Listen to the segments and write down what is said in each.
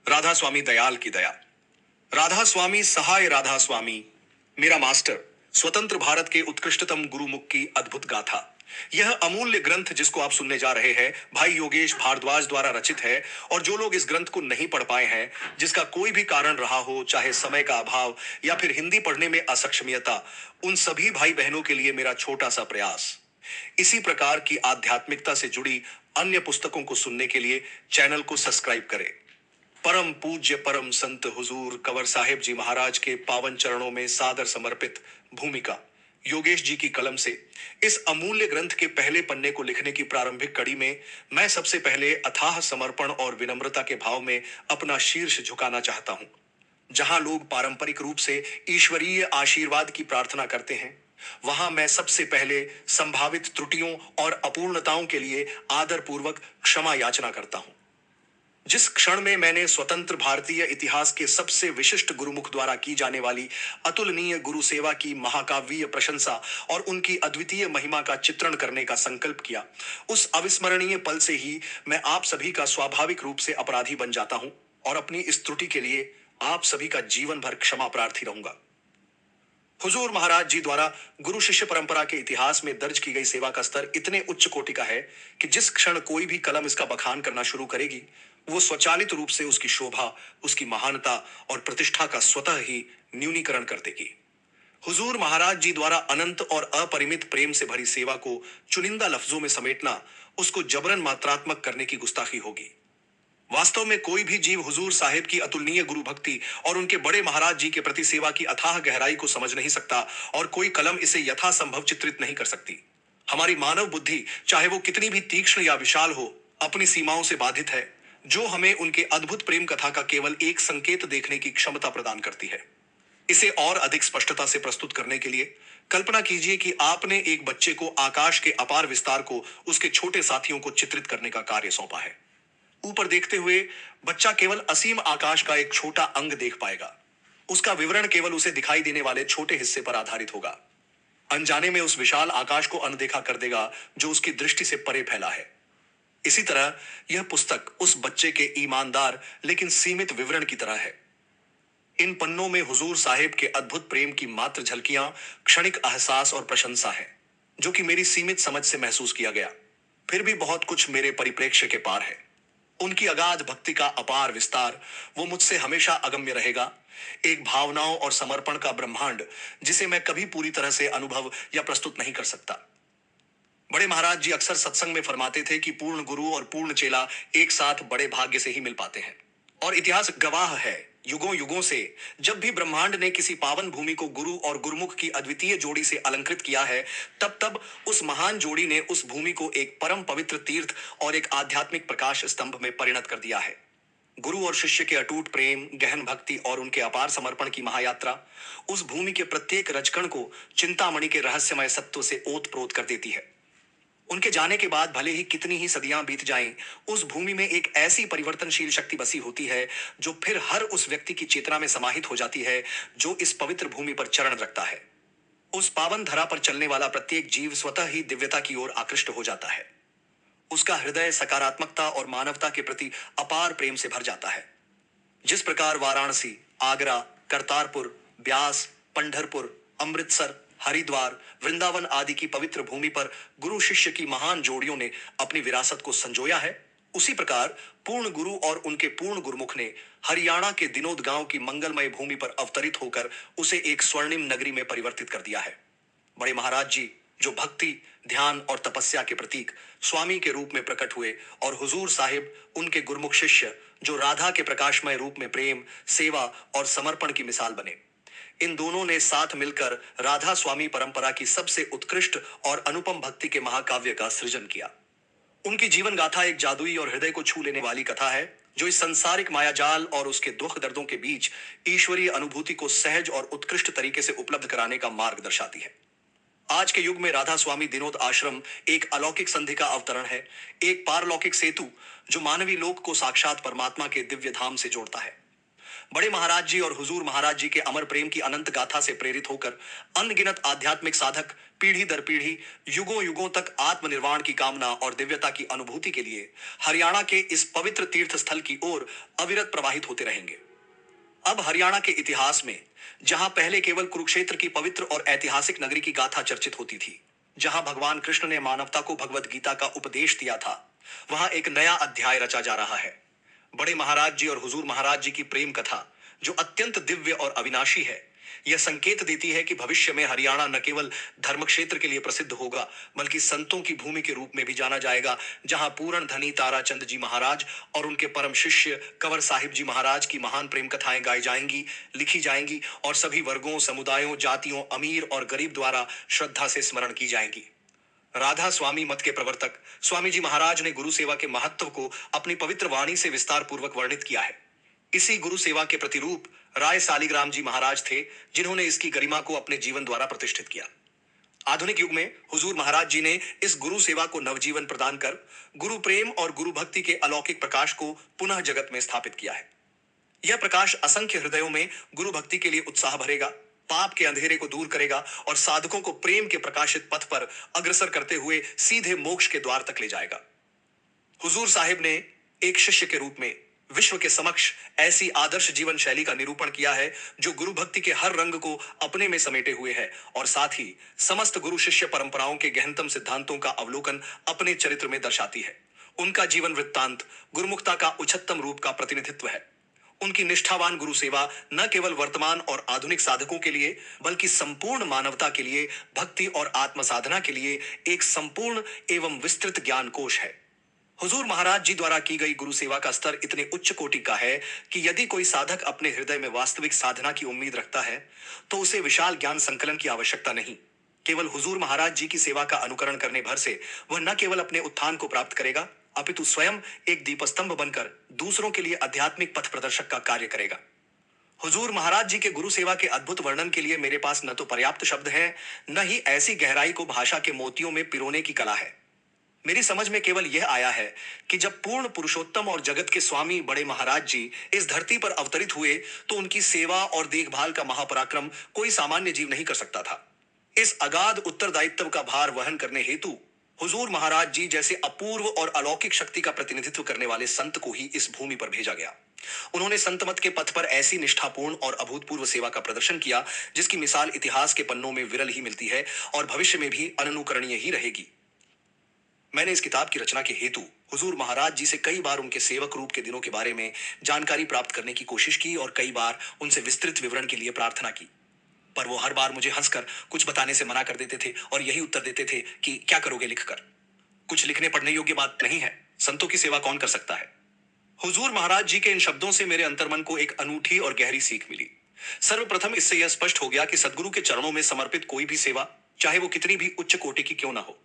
राधा स्वामी दयाल की दया। राधा स्वामी सहाय राधा स्वामी मेरा मास्टर, स्वतंत्र भारत के उत्कृष्टतम गुरुमुख की अद्भुत गाथा। यह अमूल्य ग्रंथ जिसको आप सुनने जा रहे हैं भाई योगेश भारद्वाज द्वारा रचित है। और जो लोग इस ग्रंथ को नहीं पढ़ पाए हैं, जिसका कोई भी कारण रहा हो, चाहे समय का अभाव या फिर हिंदी पढ़ने में असक्षमियता, उन सभी भाई बहनों के लिए मेरा छोटा सा प्रयास। इसी प्रकार की आध्यात्मिकता से जुड़ी अन्य पुस्तकों को सुनने के लिए चैनल को सब्सक्राइब करें। परम पूज्य परम संत हुजूर कंवर साहिब जी महाराज के पावन चरणों में सादर समर्पित भूमिका योगेश जी की कलम से इस अमूल्य ग्रंथ के पहले पन्ने को लिखने की प्रारंभिक कड़ी में मैं सबसे पहले अथाह समर्पण और विनम्रता के भाव में अपना शीर्ष झुकाना चाहता हूं। जहां लोग पारंपरिक रूप से ईश्वरीय आशीर्वाद की प्रार्थना करते हैं, वहां मैं सबसे पहले संभावित त्रुटियों और अपूर्णताओं के लिए आदरपूर्वक क्षमा याचना करता हूं। जिस क्षण में मैंने स्वतंत्र भारतीय इतिहास के सबसे विशिष्ट गुरुमुख द्वारा की जाने वाली अतुलनीय गुरु सेवा की महाकाव्यीय प्रशंसा और उनकी अद्वितीय महिमा का चित्रण करने का संकल्प किया, उस अविस्मरणीय पल से ही मैं आप सभी का स्वाभाविक रूप से अपराधी बन जाता हूं और अपनी इस त्रुटि के लिए आप सभी का जीवन भर क्षमा प्रार्थी रहूंगा। हुजूर महाराज जी द्वारा गुरु शिष्य परंपरा के इतिहास में दर्ज की गई सेवा का स्तर इतने उच्च कोटि का है कि जिस क्षण कोई भी कलम इसका बखान करना शुरू करेगी, वो स्वचालित रूप से उसकी शोभा, उसकी महानता और प्रतिष्ठा का स्वतः ही न्यूनीकरण कर देगी। हुजूर महाराज जी द्वारा अनंत और अपरिमित प्रेम से भरी सेवा को चुनिंदा लफ्जों में समेटना उसको जबरन मात्रात्मक करने की गुस्ताखी होगी। वास्तव में कोई भी जीव हुजूर साहिब की अतुलनीय गुरु भक्ति और उनके बड़े महाराज जी के प्रति सेवा की अथाह गहराई को समझ नहीं सकता और कोई कलम इसे यथासंभव चित्रित नहीं कर सकती। हमारी मानव बुद्धि, चाहे वो कितनी भी तीक्ष्ण या विशाल हो, अपनी सीमाओं से बाधित है, जो हमें उनके अद्भुत प्रेम कथा का केवल एक संकेत देखने की क्षमता प्रदान करती है। इसे और अधिक स्पष्टता से प्रस्तुत करने के लिए कल्पना कीजिए कि आपने एक बच्चे को आकाश के अपार विस्तार को उसके छोटे साथियों को चित्रित करने का कार्य सौंपा है। ऊपर देखते हुए बच्चा केवल असीम आकाश का एक छोटा अंग देख पाएगा। उसका विवरण केवल उसे दिखाई देने वाले छोटे हिस्से पर आधारित होगा। अनजाने में उस विशाल आकाश को अनदेखा कर देगा जो उसकी दृष्टि से परे फैला है। इसी तरह यह पुस्तक उस बच्चे के ईमानदार लेकिन सीमित विवरण की तरह है। इन पन्नों में हुजूर साहिब के अद्भुत प्रेम की मात्र झलकियां, क्षणिक एहसास और प्रशंसा है, जो कि मेरी सीमित समझ से महसूस किया गया। फिर भी बहुत कुछ मेरे परिप्रेक्ष्य के पार है। उनकी अगाध भक्ति का अपार विस्तार, वो मुझसे हमेशा अगम्य रहेगा। एक भावनाओं और समर्पण का ब्रह्मांड जिसे मैं कभी पूरी तरह से अनुभव या प्रस्तुत नहीं कर सकता। बड़े महाराज जी अक्सर सत्संग में फरमाते थे कि पूर्ण गुरु और पूर्ण चेला एक साथ बड़े भाग्य से ही मिल पाते हैं। और इतिहास गवाह है, युगों युगों से जब भी ब्रह्मांड ने किसी पावन भूमि को गुरु और गुरुमुख की अद्वितीय जोड़ी से अलंकृत किया है, तब तब उस महान जोड़ी ने उस भूमि को एक परम पवित्र तीर्थ और एक आध्यात्मिक प्रकाश स्तंभ में परिणत कर दिया है। गुरु और शिष्य के अटूट प्रेम, गहन भक्ति और उनके अपार समर्पण की महायात्रा उस भूमि के प्रत्येक रजकण को चिंतामणि के रहस्यमय सत्व से ओतप्रोत कर देती है। उनके जाने के बाद भले ही कितनी ही सदियां बीत जाएं, उस भूमि में एक ऐसी परिवर्तनशील शक्ति बसी होती है जो फिर हर उस व्यक्ति की चेतना में समाहित हो जाती है जो इस पवित्र भूमि पर चरण रखता है। उस पावन धरा पर चलने वाला प्रत्येक जीव स्वतः ही दिव्यता की ओर आकृष्ट हो जाता है। उसका हृदय सकारात्मकता और मानवता के प्रति अपार प्रेम से भर जाता है। जिस प्रकार वाराणसी, आगरा, करतारपुर, ब्यास, पंढरपुर, अमृतसर, हरिद्वार, वृंदावन आदि की पवित्र भूमि पर गुरु शिष्य की महान जोड़ियों ने अपनी विरासत को संजोया है, उसी प्रकार पूर्ण गुरु और उनके पूर्ण गुरुमुख ने हरियाणा के दिनोद गांव की मंगलमय भूमि पर अवतरित होकर उसे एक स्वर्णिम नगरी में परिवर्तित कर दिया है। बड़े महाराज जी जो भक्ति, ध्यान और तपस्या के प्रतीक स्वामी के रूप में प्रकट हुए, और हुजूर साहिब उनके गुरुमुख शिष्य जो राधा के प्रकाशमय रूप में प्रेम, सेवा और समर्पण की मिसाल बने, इन दोनों ने साथ मिलकर राधा स्वामी परंपरा की सबसे उत्कृष्ट और अनुपम भक्ति के महाकाव्य का सृजन किया। उनकी जीवन गाथा एक जादुई और हृदय को छू लेने वाली कथा है जो इस संसारिक मायाजाल और उसके दुख दर्दों के बीच ईश्वरीय अनुभूति को सहज और उत्कृष्ट तरीके से उपलब्ध कराने का मार्ग दर्शाती है। आज के युग में राधा स्वामी दिनोद आश्रम एक अलौकिक संधि का अवतरण है, एक पारलौकिक सेतु जो मानवी लोक को साक्षात परमात्मा के दिव्य धाम से जोड़ता है। बड़े महाराज जी और हुजूर महाराज जी के अमर प्रेम की अनंत गाथा से प्रेरित होकर अनगिनत आध्यात्मिक साधक पीढ़ी दर पीढ़ी युगों युगों तक आत्मनिर्वाण की कामना और दिव्यता की अनुभूति के लिए हरियाणा के इस पवित्र तीर्थ स्थल की ओर अविरत प्रवाहित होते रहेंगे। अब हरियाणा के इतिहास में जहां पहले केवल कुरुक्षेत्र की पवित्र और ऐतिहासिक नगरी की गाथा चर्चित होती थी, जहां भगवान कृष्ण ने मानवता को भगवत गीता का उपदेश दिया था, वहां एक नया अध्याय रचा जा रहा है। बड़े महाराज जी और हुजूर महाराज जी की प्रेम कथा जो अत्यंत दिव्य और अविनाशी है, यह संकेत देती है कि भविष्य में हरियाणा न केवल धर्म क्षेत्र के लिए प्रसिद्ध होगा, बल्कि संतों की भूमि के रूप में भी जाना जाएगा, जहां पूर्ण धनी ताराचंद जी महाराज और उनके परम शिष्य कंवर साहिब जी महाराज की महान प्रेम कथाएं गाई जाएंगी, लिखी जाएंगी और सभी वर्गों, समुदायों, जातियों, अमीर और गरीब द्वारा श्रद्धा से स्मरण की जाएंगी। राधा स्वामी मत के प्रवर्तक स्वामी जी महाराज ने गुरु सेवा के महत्व को अपनी पवित्र वाणी से विस्तार पूर्वक वर्णित किया है। इसी गुरु सेवा के प्रतिरूप राय सालीग्राम जी महाराज थे, जिन्होंने इसकी गरिमा को अपने जीवन द्वारा प्रतिष्ठित किया। आधुनिक युग में हुजूर महाराज जी ने इस गुरु सेवा को नवजीवन प्रदान कर गुरु प्रेम और गुरु भक्ति के अलौकिक प्रकाश को पुनः जगत में स्थापित किया है। यह प्रकाश असंख्य हृदयों में गुरु भक्ति के लिए उत्साह भरेगा, पाप के अंधेरे को दूर करेगा और साधकों को प्रेम के प्रकाशित पथ पर अग्रसर करते हुए सीधे मोक्ष के द्वार तक ले जाएगा। हुजूर साहिब ने एक शिष्य के रूप में विश्व के समक्ष ऐसी आदर्श जीवन शैली का निरूपण किया है जो गुरु भक्ति के हर रंग को अपने में समेटे हुए है और साथ ही समस्त गुरु शिष्य परंपराओं के गहनतम सिद्धांतों का अवलोकन अपने चरित्र में दर्शाती है। उनका जीवन वृत्तांत गुरुमुखता का उच्चतम रूप का प्रतिनिधित्व है। उनकी निष्ठावान गुरु सेवा न केवल वर्तमान और आधुनिक साधकों के लिए, बल्कि संपूर्ण मानवता के लिए भक्ति और आत्म साधना के लिए एक संपूर्ण एवं विस्तृत ज्ञान कोश है। हुजूर महाराज जी द्वारा की गई गुरु सेवा का स्तर इतने उच्च कोटि का है कि यदि कोई साधक अपने हृदय में वास्तविक साधना की उम्मीद रखता है, तो उसे विशाल ज्ञान संकलन की आवश्यकता नहीं। केवल हुजूर महाराज जी की सेवा का अनुकरण करने भर से वह न केवल अपने उत्थान को प्राप्त करेगा, अपितु स्वयं एक दीपस्तंभ बनकर दूसरों के लिए आध्यात्मिक पथ प्रदर्शक का कार्य करेगा। हुजूर महाराज जी के गुरु सेवा के अद्भुत वर्णन के लिए मेरे पास न तो पर्याप्त शब्द हैं, न ही ऐसी गहराई को भाषा के मोतियों में पिरोने की कला है। मेरी समझ में केवल यह आया है कि जब पूर्ण पुरुषोत्तम और जगत के स्वामी बड़े महाराज जी इस धरती पर अवतरित हुए, तो उनकी सेवा और देखभाल का महापराक्रम कोई सामान्य जीव नहीं कर सकता था। इस अगाध उत्तरदायित्व का भार वहन करने हेतु हुजूर महाराज जी जैसे अपूर्व और अलौकिक शक्ति का प्रतिनिधित्व करने वाले संत को ही इस भूमि पर भेजा गया। उन्होंने संत मत के पथ पर ऐसी निष्ठापूर्ण और अभूतपूर्व सेवा का प्रदर्शन किया, जिसकी मिसाल इतिहास के पन्नों में विरल ही मिलती है और भविष्य में भी अनुकरणीय ही रहेगी। मैंने इस किताब की रचना के हेतु हुजूर महाराज जी से कई बार उनके सेवक रूप के दिनों के बारे में जानकारी प्राप्त करने की कोशिश की और कई बार उनसे विस्तृत विवरण के लिए प्रार्थना की, पर वो हर बार मुझे हंसकर कुछ बताने से मना कर देते थे और यही उत्तर देते थे कि क्या करोगे लिखकर, कुछ लिखने पढ़ने योग्य बात नहीं है, संतों की सेवा कौन कर सकता है। हुजूर महाराज जी के इन शब्दों से मेरे अंतर्मन को एक अनूठी और गहरी सीख मिली। सर्वप्रथम इससे यह स्पष्ट हो गया कि सदगुरु के चरणों में समर्पित कोई भी सेवा, चाहे वो कितनी भी उच्च कोटि की क्यों ना हो,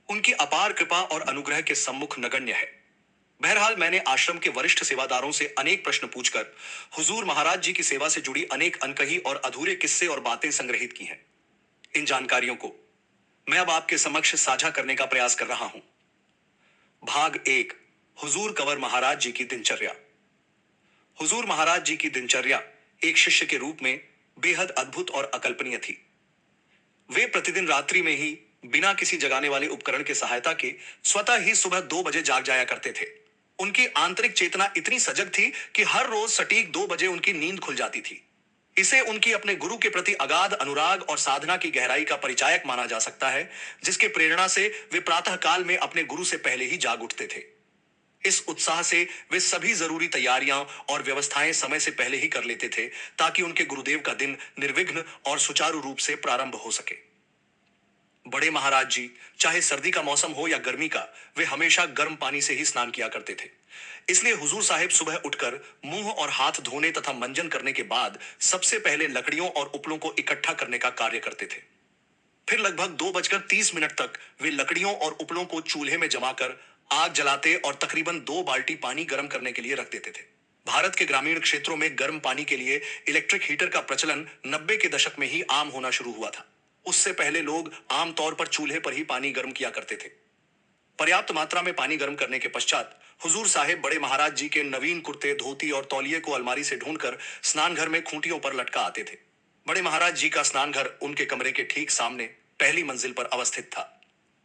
उनकी अपार कृपा और अनुग्रह के सम्मुख नगण्य है। बहरहाल मैंने आश्रम के वरिष्ठ सेवादारों से अनेक प्रश्न पूछकर हुजूर महाराज जी की सेवा से जुड़ी अनेक अनकही और अधूरे किस्से और बातें संग्रहित की हैं। इन जानकारियों को मैं अब आपके समक्ष साझा करने का प्रयास कर रहा हूं। भाग 1, हुजूर कंवर महाराज जी की दिनचर्या। हुजूर महाराज जी की दिनचर्या एक शिष्य के रूप में बेहद अद्भुत और अकल्पनीय थी। वे प्रतिदिन रात्रि में ही बिना किसी जगाने वाले उपकरण के सहायता के स्वतः ही सुबह 2 बजे जाग जाया करते थे। उनकी आंतरिक चेतना इतनी सजग थी कि हर रोज सटीक 2 बजे उनकी नींद खुल जाती थी। इसे उनकी अपने गुरु के प्रति अगाध अनुराग और साधना की गहराई का परिचायक माना जा सकता है, जिसके प्रेरणा से वे प्रातः काल में अपने गुरु से पहले ही जाग उठते थे। इस उत्साह से वे सभी जरूरी तैयारियां और व्यवस्थाएं समय से पहले ही कर लेते थे, ताकि उनके गुरुदेव का दिन निर्विघ्न और सुचारू रूप से प्रारंभ हो सके। बड़े महाराज जी चाहे सर्दी का मौसम हो या गर्मी का, वे हमेशा गर्म पानी से ही स्नान किया करते थे। इसलिए हुजूर साहिब सुबह उठकर मुंह और हाथ धोने तथा मंजन करने के बाद सबसे पहले लकड़ियों और उपलों को इकट्ठा करने का कार्य करते थे। फिर लगभग 2:30 तक वे लकड़ियों और उपलों को चूल्हे में जमाकर आग जलाते और तकरीबन 2 बाल्टी पानी गर्म करने के लिए रख देते थे। भारत के ग्रामीण क्षेत्रों में गर्म पानी के लिए इलेक्ट्रिक हीटर का प्रचलन 90 के दशक में ही आम होना शुरू हुआ था। उससे पहले लोग आमतौर पर चूल्हे पर ही पानी गर्म किया करते थे। पर्याप्त मात्रा में पानी गर्म करने के पश्चात हुजूर साहिब बड़े महाराज जी के नवीन कुर्ते, धोती और तौलिए को अलमारी से ढूंढकर स्नान घर में खूंटियों पर लटका आते थे। बड़े महाराज जी का स्नान घर उनके कमरे के ठीक सामने पहली मंजिल पर अवस्थित था।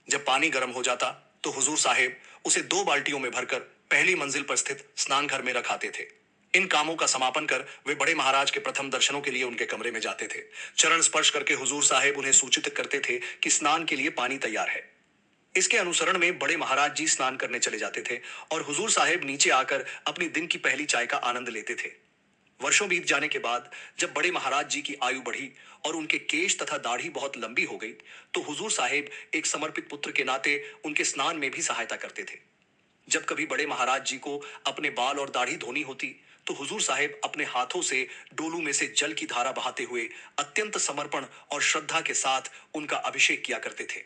जब पानी गर्म हो जाता तो हुजूर साहिब उसे 2 बाल्टियों में भरकर पहली मंजिल पर स्थित स्नान घर में रखाते थे। इन कामों का समापन कर वे बड़े महाराज के प्रथम दर्शनों के लिए उनके कमरे में जाते थे। चरण स्पर्श करके हुजूर साहिब उन्हें सूचित करते थे कि स्नान के लिए पानी तैयार है। इसके अनुसरण में बड़े महाराज जी स्नान करने चले जाते थे और हुजूर साहिब नीचे आकर अपनी दिन की पहली चाय का आनंद लेते थे। वर्षों बीत जाने के बाद जब बड़े महाराज जी की आयु बढ़ी और उनके केश तथा दाढ़ी बहुत लंबी हो गई तो हुजूर साहिब एक समर्पित पुत्र के नाते उनके स्नान में भी सहायता करते थे। जब कभी बड़े महाराज जी को अपने बाल और दाढ़ी धोनी होती तो हुजूर साहिब अपने हाथों से डोलू में से जल की धारा बहाते हुए अत्यंत समर्पण और श्रद्धा के साथ उनका अभिषेक किया करते थे।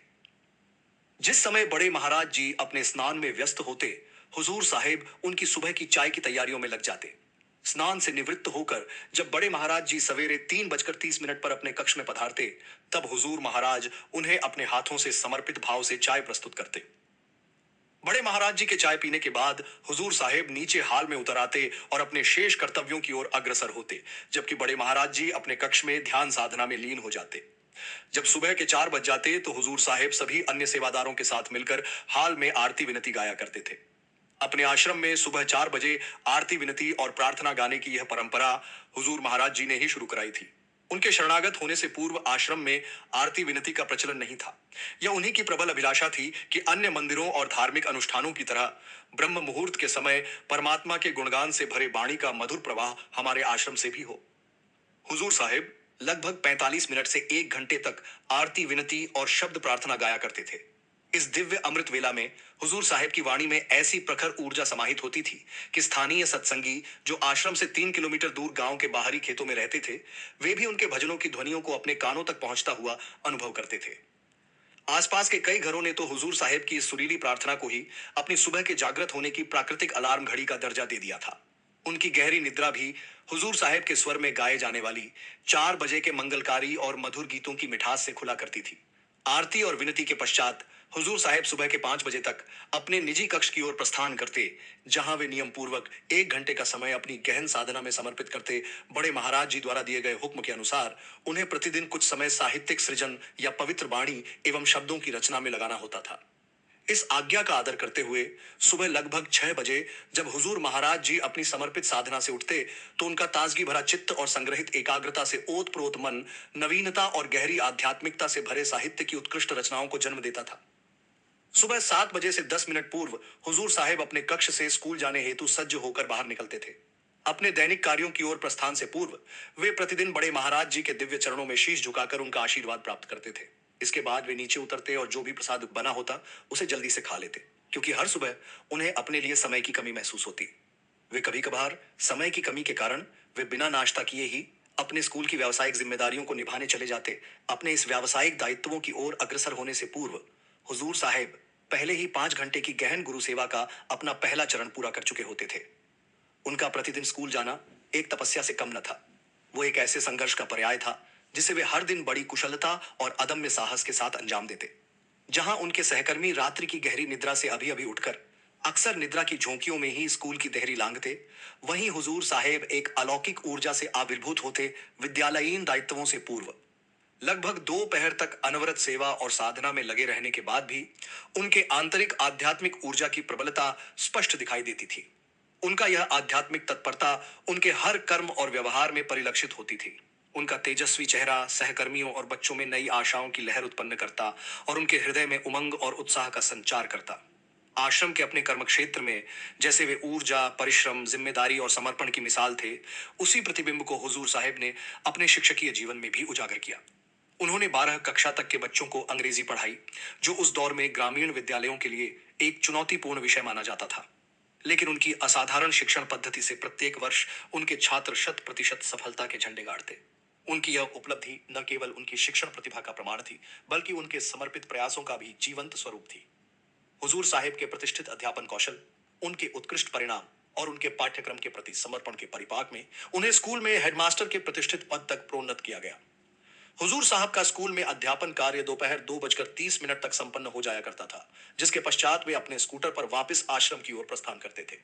जिस समय बड़े महाराज जी अपने स्नान में व्यस्त होते, हुजूर साहिब उनकी सुबह की चाय की तैयारियों में लग जाते। स्नान से निवृत्त होकर जब बड़े महाराज जी सवेरे 3:30 पर अपने कक्ष में पधारते, तब हुजूर महाराज उन्हें अपने हाथों से समर्पित भाव से चाय प्रस्तुत करते। बड़े महाराज जी के चाय पीने के बाद हुजूर साहिब नीचे हाल में उतर आते और अपने शेष कर्तव्यों की ओर अग्रसर होते, जबकि बड़े महाराज जी अपने कक्ष में ध्यान साधना में लीन हो जाते। जब सुबह के 4 बज जाते तो हुजूर साहिब सभी अन्य सेवादारों के साथ मिलकर हाल में आरती विनती गाया करते थे। अपने आश्रम में सुबह 4 बजे आरती विनती और प्रार्थना गाने की यह परंपरा हुजूर महाराज जी ने ही शुरू कराई थी। उनके शरणागत होने से पूर्व आश्रम में आरती विनती का प्रचलन नहीं था। यह उन्हीं की प्रबल अभिलाषा थी कि अन्य मंदिरों और धार्मिक अनुष्ठानों की तरह ब्रह्म मुहूर्त के समय परमात्मा के गुणगान से भरे वाणी का मधुर प्रवाह हमारे आश्रम से भी हो। हुजूर साहिब लगभग 45 मिनट से 1 घंटे तक आरती विनती और शब्द प्रार्थना गाया करते थे। इस दिव्य अमृत वेला में हुजूर साहिब की वाणी में ऐसी प्रखर ऊर्जा समाहित होती थी कि स्थानीय सत्संगी जो आश्रम से 3 किलोमीटर दूर गांव के बाहरी खेतों में रहते थे, वे भी उनके भजनों की ध्वनियों को अपने कानों तक पहुंचता हुआ अनुभव करते थे। आसपास के कई घरों ने तो हुजूर साहिब की इस सुरीली प्रार्थना को ही अपनी सुबह के जागृत होने की प्राकृतिक अलार्म घड़ी का दर्जा दे दिया था। उनकी गहरी निद्रा भी हुजूर साहिब के स्वर में गाए जाने वाली 4 बजे के मंगलकारी और मधुर गीतों की मिठास से खुला करती थी। आरती और विनती के पश्चात हुजूर साहिब सुबह के 5 बजे तक अपने निजी कक्ष की ओर प्रस्थान करते, जहां वे नियम पूर्वक 1 घंटे का समय अपनी गहन साधना में समर्पित करते। बड़े महाराज जी द्वारा दिए गए हुक्म के अनुसार उन्हें प्रतिदिन कुछ समय साहित्यिक सृजन या पवित्र वाणी एवं शब्दों की रचना में लगाना होता था। इस आज्ञा का आदर करते हुए सुबह लगभग 6 बजे जब हुजूर महाराज जी अपनी समर्पित साधना से उठते तो उनका ताजगी भरा चित्त और संग्रहित एकाग्रता से ओत प्रोत मन नवीनता और गहरी आध्यात्मिकता से भरे साहित्य की उत्कृष्ट रचनाओं को जन्म देता था। सुबह 7 बजे से 10 मिनट पूर्व हुजूर साहिब अपने कक्ष से स्कूल जाने हेतु सज्ज होकर बाहर निकलते थे। अपने दैनिक कार्यों की ओर प्रस्थान से पूर्व वे प्रतिदिन बड़े महाराज जी के दिव्य चरणों में शीश झुकाकर उनका आशीर्वाद प्राप्त करते थे। इसके बाद वे नीचे उतरते और जो भी प्रसाद बना होता उसे जल्दी से खा लेते, क्योंकि हर सुबह उन्हें अपने लिए समय की कमी महसूस होती। वे कभी कभार समय की कमी के कारण वे बिना नाश्ता किए ही अपने स्कूल की व्यावसायिक जिम्मेदारियों को निभाने चले जाते। अपने इस व्यावसायिक दायित्वों की ओर अग्रसर होने से पूर्व हुजूर साहिब पहले ही 5 घंटे की गहन गुरु सेवा का अपना पहला चरण पूरा कर चुके होते थे। उनका प्रतिदिन स्कूल जाना एक तपस्या से कम न था। वो एक ऐसे संघर्ष का पर्याय था जिसे वे हर दिन बड़ी कुशलता और अदम्य साहस के साथ अंजाम देते। जहां उनके सहकर्मी रात्रि की गहरी निद्रा से अभी अभी उठकर अक्सर निद्रा की झोंकियों में ही स्कूल की देहरी लांघते, वहीं हुजूर साहेब एक अलौकिक ऊर्जा से आविर्भूत होते विद्यालयीन दायित्वों से पूर्व। लगभग 2 पहर तक अनवरत सेवा और साधना में लगे रहने के बाद भी उनके आंतरिक आध्यात्मिक ऊर्जा की प्रबलता स्पष्ट दिखाई देती थी। उनका यह आध्यात्मिक तत्परता उनके हर कर्म और व्यवहार में परिलक्षित होती थी। उनका तेजस्वी चेहरा सहकर्मियों और बच्चों में नई आशाओं की लहर उत्पन्न करता और उनके हृदय में उमंग और उत्साह का संचार करता। आश्रम के अपने कर्म क्षेत्र में जैसे वे ऊर्जा, परिश्रम, जिम्मेदारी और समर्पण की मिसाल थे, उसी प्रतिबिंब को हुजूर साहिब ने अपने शिक्षकीय जीवन में भी उजागर किया। उन्होंने 12 कक्षा तक के बच्चों को अंग्रेजी पढ़ाई, जो उस दौर में ग्रामीण विद्यालयों के लिए एक चुनौतीपूर्ण विषय माना जाता था। लेकिन उनकी असाधारण शिक्षण पद्धति से प्रत्येक वर्ष उनके छात्र 100% सफलता के झंडे गाड़ते। उनकी यह उपलब्धि न केवल उनकी शिक्षण प्रतिभा का प्रमाण थी, बल्कि उनके समर्पित प्रयासों का भी जीवंत स्वरूप थी। हुजूर साहिब के प्रतिष्ठित अध्यापन कौशल, उनके उत्कृष्ट परिणाम और उनके पाठ्यक्रम के प्रति समर्पण के परिपाक में उन्हें स्कूल में हेडमास्टर के प्रतिष्ठित पद तक प्रोन्नत किया गया। हुजूर साहब का स्कूल में अध्यापन कार्य दोपहर 2:30 तक संपन्न हो जाया करता था, जिसके पश्चात वे अपने स्कूटर पर वापस आश्रम की ओर प्रस्थान करते थे।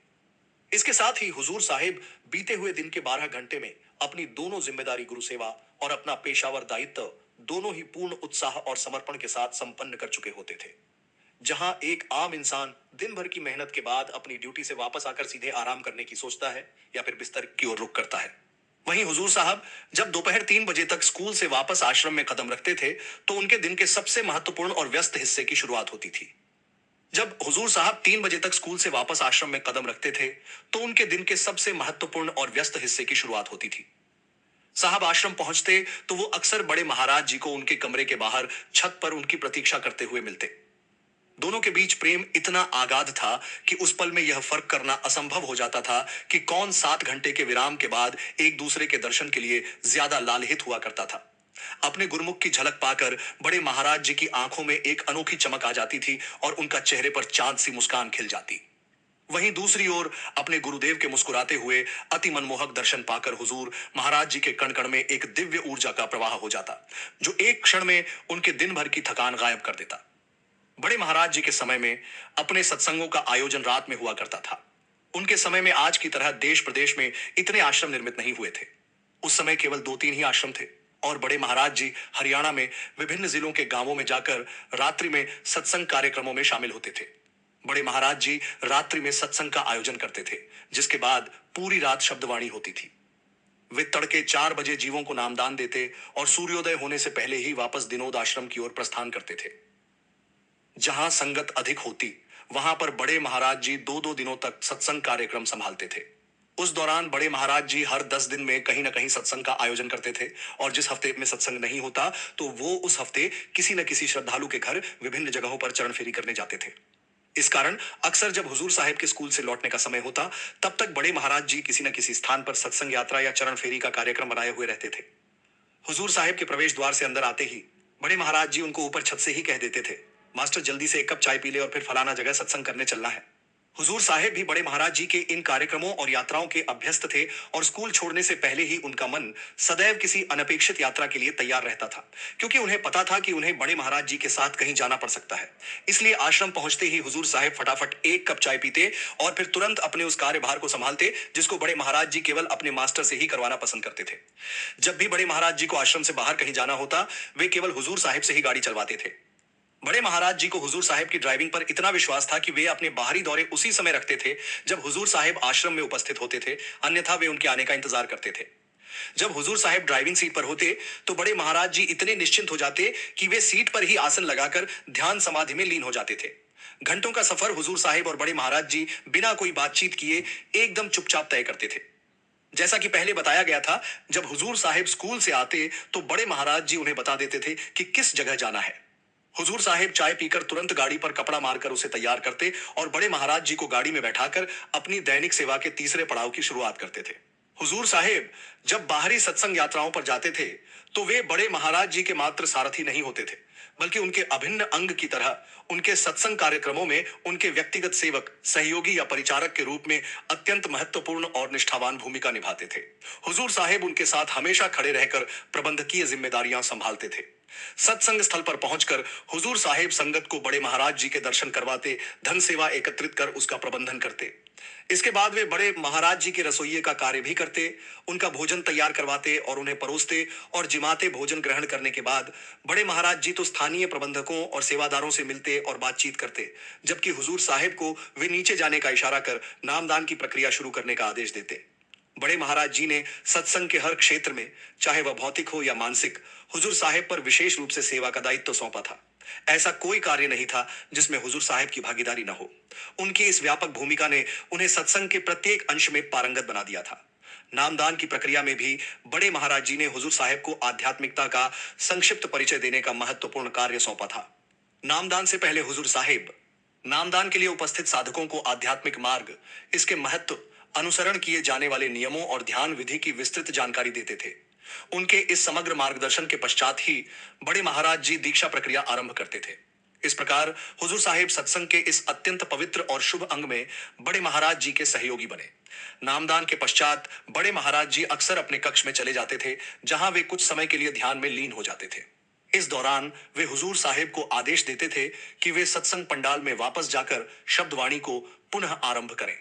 इसके साथ ही हुजूर साहिब बीते हुए दिन के 12 घंटे में अपनी दोनों जिम्मेदारी गुरु सेवा और अपना पेशावर दायित्व दोनों ही पूर्ण उत्साह और समर्पण के साथ संपन्न कर चुके होते थे। जहां एक आम इंसान दिन भर की मेहनत के बाद अपनी ड्यूटी से वापस आकर सीधे आराम करने की सोचता है या फिर बिस्तर की ओर रुख करता है, वहीं हुजूर साहब जब दोपहर 3 बजे तक स्कूल से वापस आश्रम में कदम रखते थे तो उनके दिन के सबसे महत्वपूर्ण और व्यस्त हिस्से की शुरुआत होती थी। जब हुजूर साहब 3 बजे तक स्कूल से वापस आश्रम में कदम रखते थे तो उनके दिन के सबसे महत्वपूर्ण और व्यस्त हिस्से की शुरुआत होती थी। साहब आश्रम पहुंचते तो वो अक्सर बड़े महाराज जी को उनके कमरे के बाहर छत पर उनकी प्रतीक्षा करते हुए मिलते। दोनों के बीच प्रेम इतना आगाध था कि उस पल में यह फर्क करना असंभव हो जाता था कि कौन 7 घंटे के विराम के बाद एक दूसरे के दर्शन के लिए ज्यादा लालहित हुआ करता था। अपने गुरुमुख की झलक पाकर बड़े महाराज जी की आंखों में एक अनोखी चमक आ जाती थी और उनका चेहरे पर चांद सी मुस्कान खिल जाती। वहीं दूसरी ओर अपने गुरुदेव के मुस्कुराते हुए अति मनमोहक दर्शन पाकर हुजूर महाराज जी के कण कण में एक दिव्य ऊर्जा का प्रवाह हो जाता, जो एक क्षण में उनके दिन भर की थकान गायब कर देता। बड़े महाराज जी के समय में अपने सत्संगों का आयोजन रात में हुआ करता था। उनके समय में आज की तरह देश प्रदेश में इतने आश्रम निर्मित नहीं हुए थे। उस समय केवल 2-3 ही आश्रम थे और बड़े महाराज जी हरियाणा में विभिन्न जिलों के गांवों में जाकर रात्रि में सत्संग कार्यक्रमों में शामिल होते थे। बड़े महाराज जी रात्रि में सत्संग का आयोजन करते थे, जिसके बाद पूरी रात शब्दवाणी होती थी। वे तड़के 4 बजे जीवों को नामदान देते और सूर्योदय होने से पहले ही वापस दिनोद आश्रम की ओर प्रस्थान करते थे। जहां संगत अधिक होती वहां पर बड़े महाराज जी 2-2 दिनों तक सत्संग कार्यक्रम संभालते थे। उस दौरान बड़े महाराज जी हर 10 दिन में कहीं ना कहीं सत्संग का आयोजन करते थे और जिस हफ्ते में सत्संग नहीं होता तो वो उस हफ्ते किसी न किसी श्रद्धालु के घर विभिन्न जगहों पर चरण फेरी करने जाते थे। इस कारण अक्सर जब हुजूर साहिब के स्कूल से लौटने का समय होता तब तक बड़े महाराज जी किसी न किसी स्थान पर सत्संग यात्रा या चरण फेरी का कार्यक्रम बनाए हुए रहते थे। हुजूर साहिब के प्रवेश द्वार से अंदर आते ही बड़े महाराज जी उनको ऊपर छत से ही कह देते थे, मास्टर जल्दी से 1 कप चाय पी ले और फिर फलाना जगह सत्संग करने चलना है। हुजूर साहिब भी बड़े महाराज जी के इन कार्यक्रमों और यात्राओं के अभ्यस्त थे और स्कूल छोड़ने से पहले ही उनका मन सदैव किसी अनपेक्षित यात्रा के लिए तैयार रहता था, क्योंकि उन्हें पता था कि उन्हें बड़े महाराज जी के साथ कहीं जाना पड़ सकता है। इसलिए आश्रम पहुंचते ही हुजूर साहिब फटाफट 1 कप चाय पीते और फिर तुरंत अपने उस कार्यभार को संभालते जिसको बड़े महाराज जी केवल अपने मास्टर से ही करवाना पसंद करते थे। जब भी बड़े महाराज जी को आश्रम से बाहर कहीं जाना होता वे केवल हुजूर साहिब से ही गाड़ी चलवाते थे। बड़े महाराज जी को हुजूर साहिब की ड्राइविंग पर इतना विश्वास था कि वे अपने बाहरी दौरे उसी समय रखते थे जब हुजूर साहिब आश्रम में उपस्थित होते थे, अन्यथा वे उनके आने का इंतजार करते थे। जब हुजूर साहिब ड्राइविंग सीट पर होते तो बड़े महाराज जी इतने निश्चिंत हो जाते कि वे सीट पर ही आसन लगाकर ध्यान समाधि में लीन हो जाते थे। घंटों का सफर हुजूर साहिब और बड़े महाराज जी बिना कोई बातचीत किए एकदम चुपचाप तय करते थे। जैसा कि पहले बताया गया था, जब हुजूर साहिब स्कूल से आते तो बड़े महाराज जी उन्हें बता देते थे कि किस जगह जाना है। हुजूर साहिब चाय पीकर तुरंत गाड़ी पर कपड़ा मारकर उसे तैयार करते और बड़े महाराज जी को गाड़ी में बैठाकर अपनी दैनिक सेवा के तीसरे पड़ाव की शुरुआत करते थे। हुजूर साहिब जब बाहरी सत्संग यात्राओं पर जाते थे तो वे बड़े महाराज जी के मात्र सारथी नहीं होते थे, बल्कि उनके अभिन्न अंग की तरह उनके सत्संग कार्यक्रमों में उनके व्यक्तिगत सेवक, सहयोगी या परिचारक के रूप में अत्यंत महत्वपूर्ण और निष्ठावान भूमिका निभाते थे। हुजूर साहिब उनके साथ हमेशा खड़े रहकर प्रबंधकीय जिम्मेदारियां संभालते थे। सत्संग स्थल पर पहुंचकर हुजूर साहिब संगत को बड़े महाराज जी के दर्शन करवाते, धन सेवा एकत्रित कर उसका प्रबंधन करते। इसके बाद वे बड़े महाराज जी के रसोइये का कार्य भी करते, उनका भोजन तैयार करवाते और उन्हें परोसते और जिमाते। भोजन ग्रहण करने के बाद बड़े महाराज जी तो स्थानीय प्रबंधकों और सेवादारों से मिलते और बातचीत करते, जबकि हुजूर साहिब को वे नीचे जाने का इशारा कर नामदान की प्रक्रिया शुरू करने का आदेश देते। बड़े महाराज जी ने सत्संग के हर क्षेत्र में, चाहे वह भौतिक हो या मानसिक, हुजूर साहिब पर विशेष रूप से सेवा का दायित्व सौंपा था। ऐसा कोई कार्य नहीं था जिसमें हुजूर साहिब की भागीदारी न हो। उनकी इस व्यापक भूमिका ने उन्हें सत्संग के प्रत्येक अंश में पारंगत बना दिया था। नामदान की प्रक्रिया में भी बड़े महाराज जी ने हुजूर साहिब को आध्यात्मिकता का संक्षिप्त परिचय देने का महत्वपूर्ण कार्य सौंपा था। नामदान से पहले हुजूर साहिब नामदान के लिए उपस्थित साधकों को आध्यात्मिक मार्ग, इसके महत्व, अनुसरण किए जाने वाले नियमों और ध्यान विधि की विस्तृत जानकारी देते थे। उनके इस समग्र मार्गदर्शन के पश्चात ही बड़े महाराज जी दीक्षा प्रक्रिया आरंभ करते थे। इस प्रकार हुजूर साहिब सत्संग के इस अत्यंत पवित्र और शुभ अंग में बड़े महाराज जी के सहयोगी बने। नामदान के पश्चात बड़े महाराज जी अक्सर अपने कक्ष में चले जाते थे, जहां वे कुछ समय के लिए ध्यान में लीन हो जाते थे। इस दौरान वे हुजूर साहिब को आदेश देते थे कि वे सत्संग पंडाल में वापस जाकर शब्दवाणी को पुनः आरंभ करें।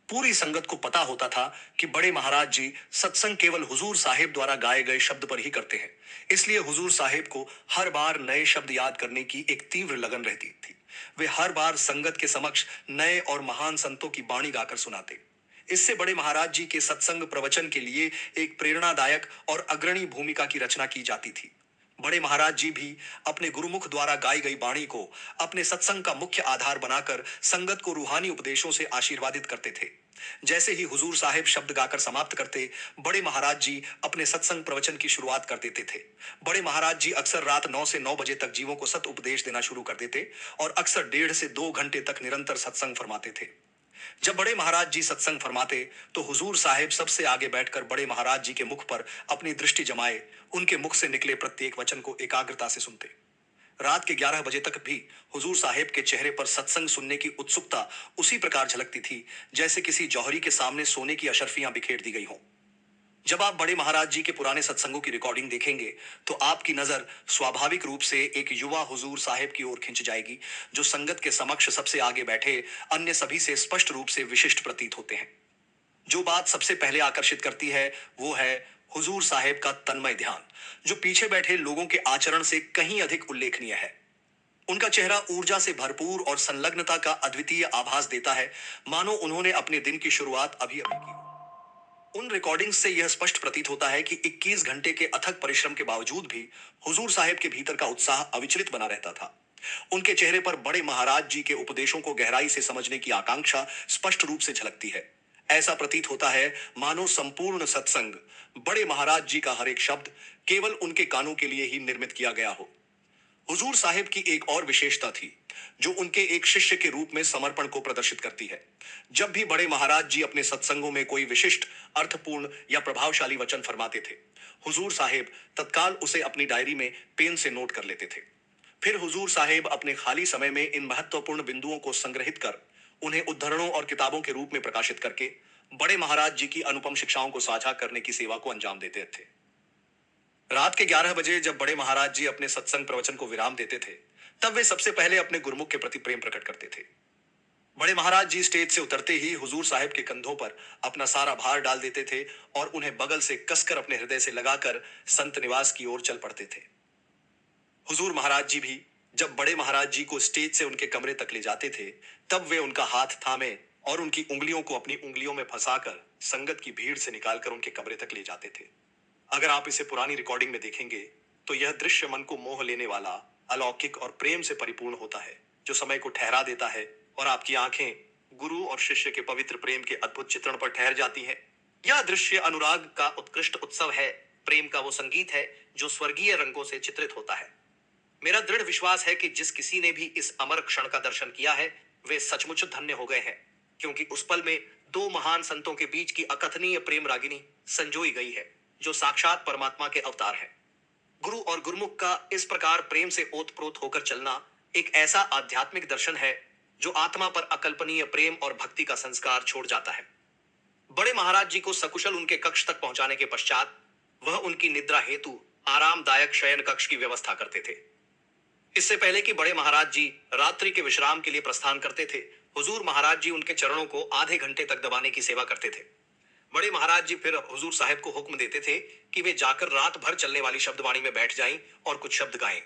पूरी संगत को पता होता था कि बड़े महाराज जी सत्संग केवल हुजूर साहिब द्वारा गाए गए शब्द पर ही करते हैं, इसलिए हुजूर साहिब को हर बार नए शब्द याद करने की एक तीव्र लगन रहती थी। वे हर बार संगत के समक्ष नए और महान संतों की बाणी गाकर सुनाते। इससे बड़े महाराज जी के सत्संग प्रवचन के लिए एक प्रेरणादायक और अग्रणी भूमिका की रचना की जाती थी। बड़े महाराज जी भी अपने गुरुमुख द्वारा गाई गई बाणी को अपने सत्संग का मुख्य आधार बनाकर संगत को रूहानी उपदेशों से आशीर्वादित करते थे। जैसे ही हुजूर साहिब शब्द गाकर समाप्त करते, बड़े महाराज जी अपने सत्संग प्रवचन की शुरुआत कर देते थे। बड़े महाराज जी अक्सर रात 9 से 9 बजे तक जीवों को सत उपदेश देना शुरू कर देते और अक्सर 1.5 से 2 घंटे तक निरंतर सत्संग फरमाते थे। जब बड़े महाराज जी सत्संग फरमाते तो हुजूर साहिब सबसे आगे बैठकर बड़े महाराज जी के मुख पर अपनी दृष्टि जमाए उनके मुख से निकले प्रत्येक वचन को एकाग्रता से सुनते। रात के 11 बजे तक भी हुजूर साहिब के चेहरे पर सत्संग सुनने की उत्सुकता उसी प्रकार झलकती थी जैसे किसी जौहरी के सामने सोने की अशर्फियां बिखेर दी गई हों। जब आप बड़े महाराज जी के पुराने सत्संगों की रिकॉर्डिंग देखेंगे तो आपकी नजर स्वाभाविक रूप से एक युवा हुजूर साहिब की ओर खिंच जाएगी, जो संगत के समक्ष सबसे आगे बैठे अन्य सभी से स्पष्ट रूप से विशिष्ट प्रतीत होते हैं। जो बात सबसे पहले आकर्षित करती है वो है हुजूर साहिब का तन्मय ध्यान, जो पीछे बैठे लोगों के आचरण से कहीं अधिक उल्लेखनीय है। उनका चेहरा ऊर्जा से भरपूर और संलग्नता का अद्वितीय आभास देता है, मानो उन्होंने अपने दिन की शुरुआत अभी अभी की हो। उन रिकॉर्डिंग्स से यह स्पष्ट प्रतीत होता है कि 21 घंटे के अथक परिश्रम के बावजूद भी हुजूर साहिब के भीतर का उत्साह अविचलित बना रहता था। उनके चेहरे पर बड़े महाराज जी के उपदेशों को गहराई से समझने की आकांक्षा स्पष्ट रूप से झलकती है। ऐसा प्रतीत होता है मानो संपूर्ण सत्संग, बड़े महाराज जी का हर एक शब्द केवल उनके कानों के लिए ही निर्मित किया गया हो। हुजूर साहिब की एक और विशेषता थी जो उनके एक शिष्य के रूप में समर्पण को प्रदर्शित करती है। जब भी बड़े महाराज जी अपने सत्संगों में कोई विशिष्ट, अर्थपूर्ण या प्रभावशाली वचन फरमाते थे, हुजूर साहिब तत्काल उसे अपनी डायरी में पेन से नोट कर लेते थे। फिर हुजूर साहिब अपने खाली समय में इन महत्वपूर्ण बिंदुओं को संग्रहित कर उन्हें उद्धरणों और किताबों के रूप में प्रकाशित करके बड़े महाराज जी की अनुपम शिक्षाओं को साझा करने की सेवा को अंजाम देते थे। रात के 11 बजे जब बड़े महाराज जी अपने सत्संग प्रवचन को विराम देते थे, तब वे सबसे पहले अपने गुरुमुख के प्रति प्रेम प्रकट करते थे। बड़े महाराज जी स्टेज से उतरते ही हुजूर साहिब के कंधों पर अपना सारा भार डाल देते थे और उन्हें बगल से कसकर अपने हृदय से लगाकर संत निवास की ओर चल पड़ते थे। हुजूर महाराज जी भी जब बड़े महाराज जी को स्टेज से उनके कमरे तक ले जाते थे, तब वे उनका हाथ थामे और उनकी उंगलियों को अपनी उंगलियों में फंसाकर संगत की भीड़ से निकालकर उनके कमरे तक ले जाते थे। अगर आप इसे पुरानी रिकॉर्डिंग में देखेंगे तो यह दृश्य मन को मोह लेने वाला, अलौकिक और प्रेम से परिपूर्ण होता है, जो समय को ठहरा देता है और आपकी आंखें गुरु और शिष्य के पवित्र प्रेम के अद्भुत चित्रण पर ठहर जाती हैं। यह दृश्य अनुराग का उत्कृष्ट उत्सव है, प्रेम का वो संगीत है जो स्वर्गीय रंगों से चित्रित होता है। मेरा दृढ़ विश्वास है कि जिस किसी ने भी इस अमर क्षण का दर्शन किया है, वे सचमुच धन्य हो गए हैं, क्योंकि उस पल में दो महान संतों के बीच की अकथनीय प्रेम रागिनी संजोई गई है, जो साक्षात परमात्मा के अवतार है। गुरु और गुरुमुख का इस प्रकार प्रेम से ओतप्रोत होकर चलना एक ऐसा आध्यात्मिक दर्शन है जो आत्मा पर अकल्पनीय प्रेम और भक्ति का संस्कार छोड़ जाता है। बड़े महाराज जी को सकुशल उनके कक्ष तक पहुंचाने के पश्चात वह उनकी निद्रा हेतु आरामदायक शयन कक्ष की व्यवस्था करते थे। इससे पहले कि बड़े महाराज जी रात्रि के विश्राम के लिए प्रस्थान करते थे, हुजूर महाराज जी उनके चरणों को आधे घंटे तक दबाने की सेवा करते थे। बड़े महाराज जी फिर हुजूर साहिब को हुक्म देते थे कि वे जाकर रात भर चलने वाली शब्दवाणी में बैठ जाएं और कुछ शब्द गाएं।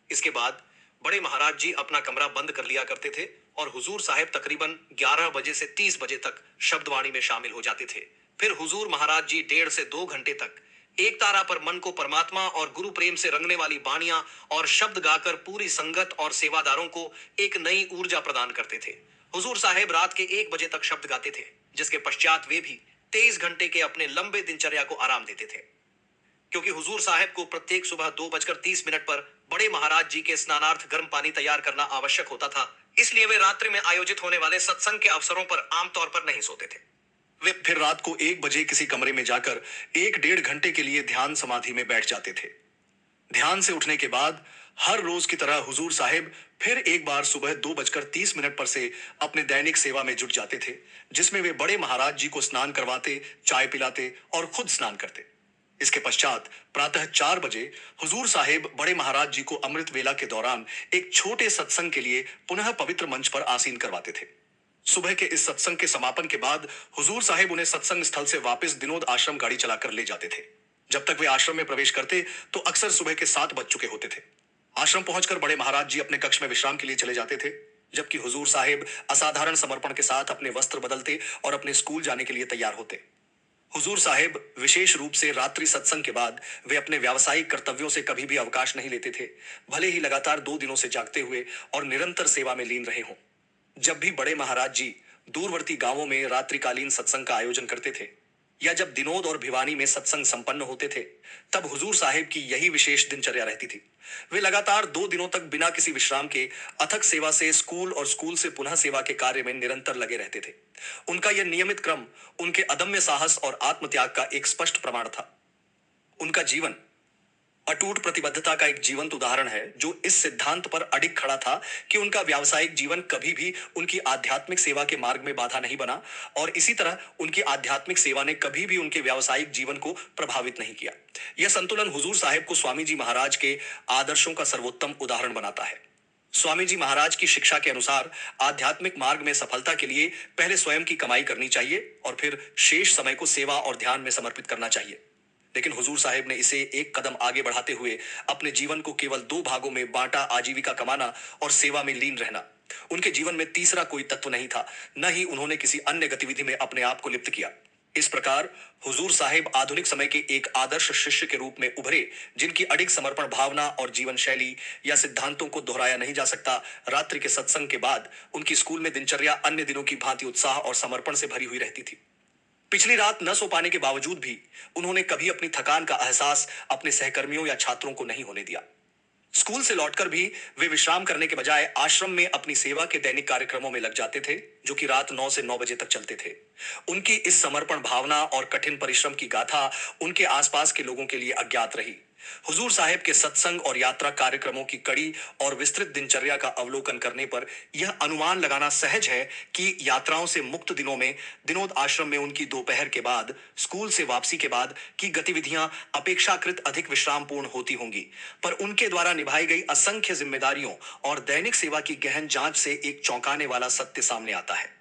इसके बाद बड़े महाराज जी अपना कमरा बंद कर लिया करते थे और हुजूर साहिब तकरीबन 11 बजे से 30 बजे तक शब्दवाणी में शामिल हो जाते थे। फिर हुजूर महाराज जी 1.5 से 2 घंटे तक एक तारा पर मन को परमात्मा और गुरु प्रेम से रंगने वाली बाणियां और शब्द गाकर पूरी संगत और सेवादारों को एक नई ऊर्जा प्रदान करते थे। हुजूर साहिब रात के 1 बजे तक शब्द गाते थे, जिसके पश्चात वे भी 23 घंटे के अपने लंबे दिनचर्या को आराम देते थे। क्योंकि हुजूर साहिब को प्रत्येक सुबह 2:30 पर बड़े महाराज जी के स्नानार्थ गर्म पानी तैयार करना आवश्यक होता था, इसलिए वे रात्रि में आयोजित होने वाले सत्संग के अवसरों पर आमतौर पर नहीं सोते थे। वे फिर रात को 1 बजे किसी कमरे में जाकर 1-1.5 घंटे के लिए ध्यान समाधि में बैठ जाते थे। ध्यान से उठने के बाद हर रोज की तरह हुजूर साहिब फिर एक बार सुबह 2:30 पर से अपने दैनिक सेवा में जुट जाते थे, जिसमें वे बड़े महाराज जी को स्नान करवाते, चाय पिलाते और खुद स्नान करते। इसके पश्चात प्रातः 4 बजे हुजूर साहेब बड़े महाराज जी को अमृत वेला के दौरान एक छोटे सत्संग के लिए पुनः पवित्र मंच पर आसीन करवाते थे। सुबह के इस सत्संग के समापन के बाद हुजूर साहेब उन्हें सत्संग स्थल से वापस दिनोद आश्रम गाड़ी चलाकर ले जाते थे। जब तक वे आश्रम में प्रवेश करते तो अक्सर सुबह के 7 बज चुके होते थे। आश्रम पहुंचकर बड़े महाराज जी अपने कक्ष में विश्राम के लिए चले जाते थे, जबकि हुजूर साहेब असाधारण समर्पण के साथ अपने वस्त्र बदलते और अपने स्कूल जाने के लिए तैयार होते। हुजूर साहेब विशेष रूप से रात्रि सत्संग के बाद वे अपने व्यावसायिक कर्तव्यों से कभी भी अवकाश नहीं लेते थे, भले ही लगातार 2 दिनों से जागते हुए और निरंतर सेवा में लीन रहे हों। जब भी बड़े महाराज जी दूरवर्ती गांवों में रात्रिकालीन सत्संग का आयोजन करते थे या जब दिनोद और भिवानी में सत्संग संपन्न होते थे, तब हुजूर साहेब की यही विशेष दिनचर्या रहती थी। वे लगातार 2 दिनों तक बिना किसी विश्राम के अथक सेवा से स्कूल और स्कूल से पुनः सेवा के कार्य में निरंतर लगे रहते थे। उनका यह नियमित क्रम उनके अदम्य साहस और आत्मत्याग का एक स्पष्ट प्रमाण था। उनका जीवन अटूट प्रतिबद्धता का एक जीवंत उदाहरण है, जो इस सिद्धांत पर अडिग खड़ा था कि उनका व्यावसायिक जीवन कभी भी उनकी आध्यात्मिक सेवा के मार्ग में बाधा नहीं बना और इसी तरह उनकी आध्यात्मिक सेवा ने कभी भी उनके व्यावसायिक जीवन को प्रभावित नहीं किया। यह संतुलन हुजूर साहेब को स्वामी जी महाराज के आदर्शों का सर्वोत्तम उदाहरण बनाता है। स्वामी जी महाराज की शिक्षा के अनुसार आध्यात्मिक मार्ग में सफलता के लिए पहले स्वयं की कमाई करनी चाहिए और फिर शेष समय को सेवा और ध्यान में समर्पित करना चाहिए। लेकिन हुजूर साहेब ने इसे एक कदम आगे बढ़ाते हुए अपने जीवन को केवल 2 भागों में बांटा, आजीविका कमाना और सेवा में लीन रहना। उनके जीवन में तीसरा कोई तत्व नहीं था, न ही उन्होंने किसी अन्य गतिविधि में अपने आप को लिप्त किया। इस प्रकार हुजूर साहेब आधुनिक समय के एक आदर्श शिष्य के रूप में उभरे, जिनकी अडिग समर्पण भावना और जीवन शैली या सिद्धांतों को दोहराया नहीं जा सकता। रात्रि के सत्संग के बाद उनकी स्कूल में दिनचर्या अन्य दिनों की भांति उत्साह और समर्पण से भरी हुई रहती थी। पिछली रात न सो पाने के बावजूद भी उन्होंने कभी अपनी थकान का एहसास अपने सहकर्मियों या छात्रों को नहीं होने दिया। स्कूल से लौटकर भी वे विश्राम करने के बजाय आश्रम में अपनी सेवा के दैनिक कार्यक्रमों में लग जाते थे, जो कि रात 9 से 9 बजे तक चलते थे। उनकी इस समर्पण भावना और कठिन परिश्रम की गाथा उनके आसपास के लोगों के लिए अज्ञात रही। हुजूर साहेब के सत्संग और यात्रा कार्यक्रमों की कड़ी और विस्तृत दिनचर्या का अवलोकन करने पर यह अनुमान लगाना सहज है कि यात्राओं से मुक्त दिनों में दिनोद आश्रम में उनकी दोपहर के बाद, स्कूल से वापसी के बाद की गतिविधियां अपेक्षाकृत अधिक विश्रामपूर्ण होती होंगी। पर उनके द्वारा निभाई गई असंख्य जिम्मेदारियों और दैनिक सेवा की गहन जांच से एक चौंकाने वाला सत्य सामने आता है।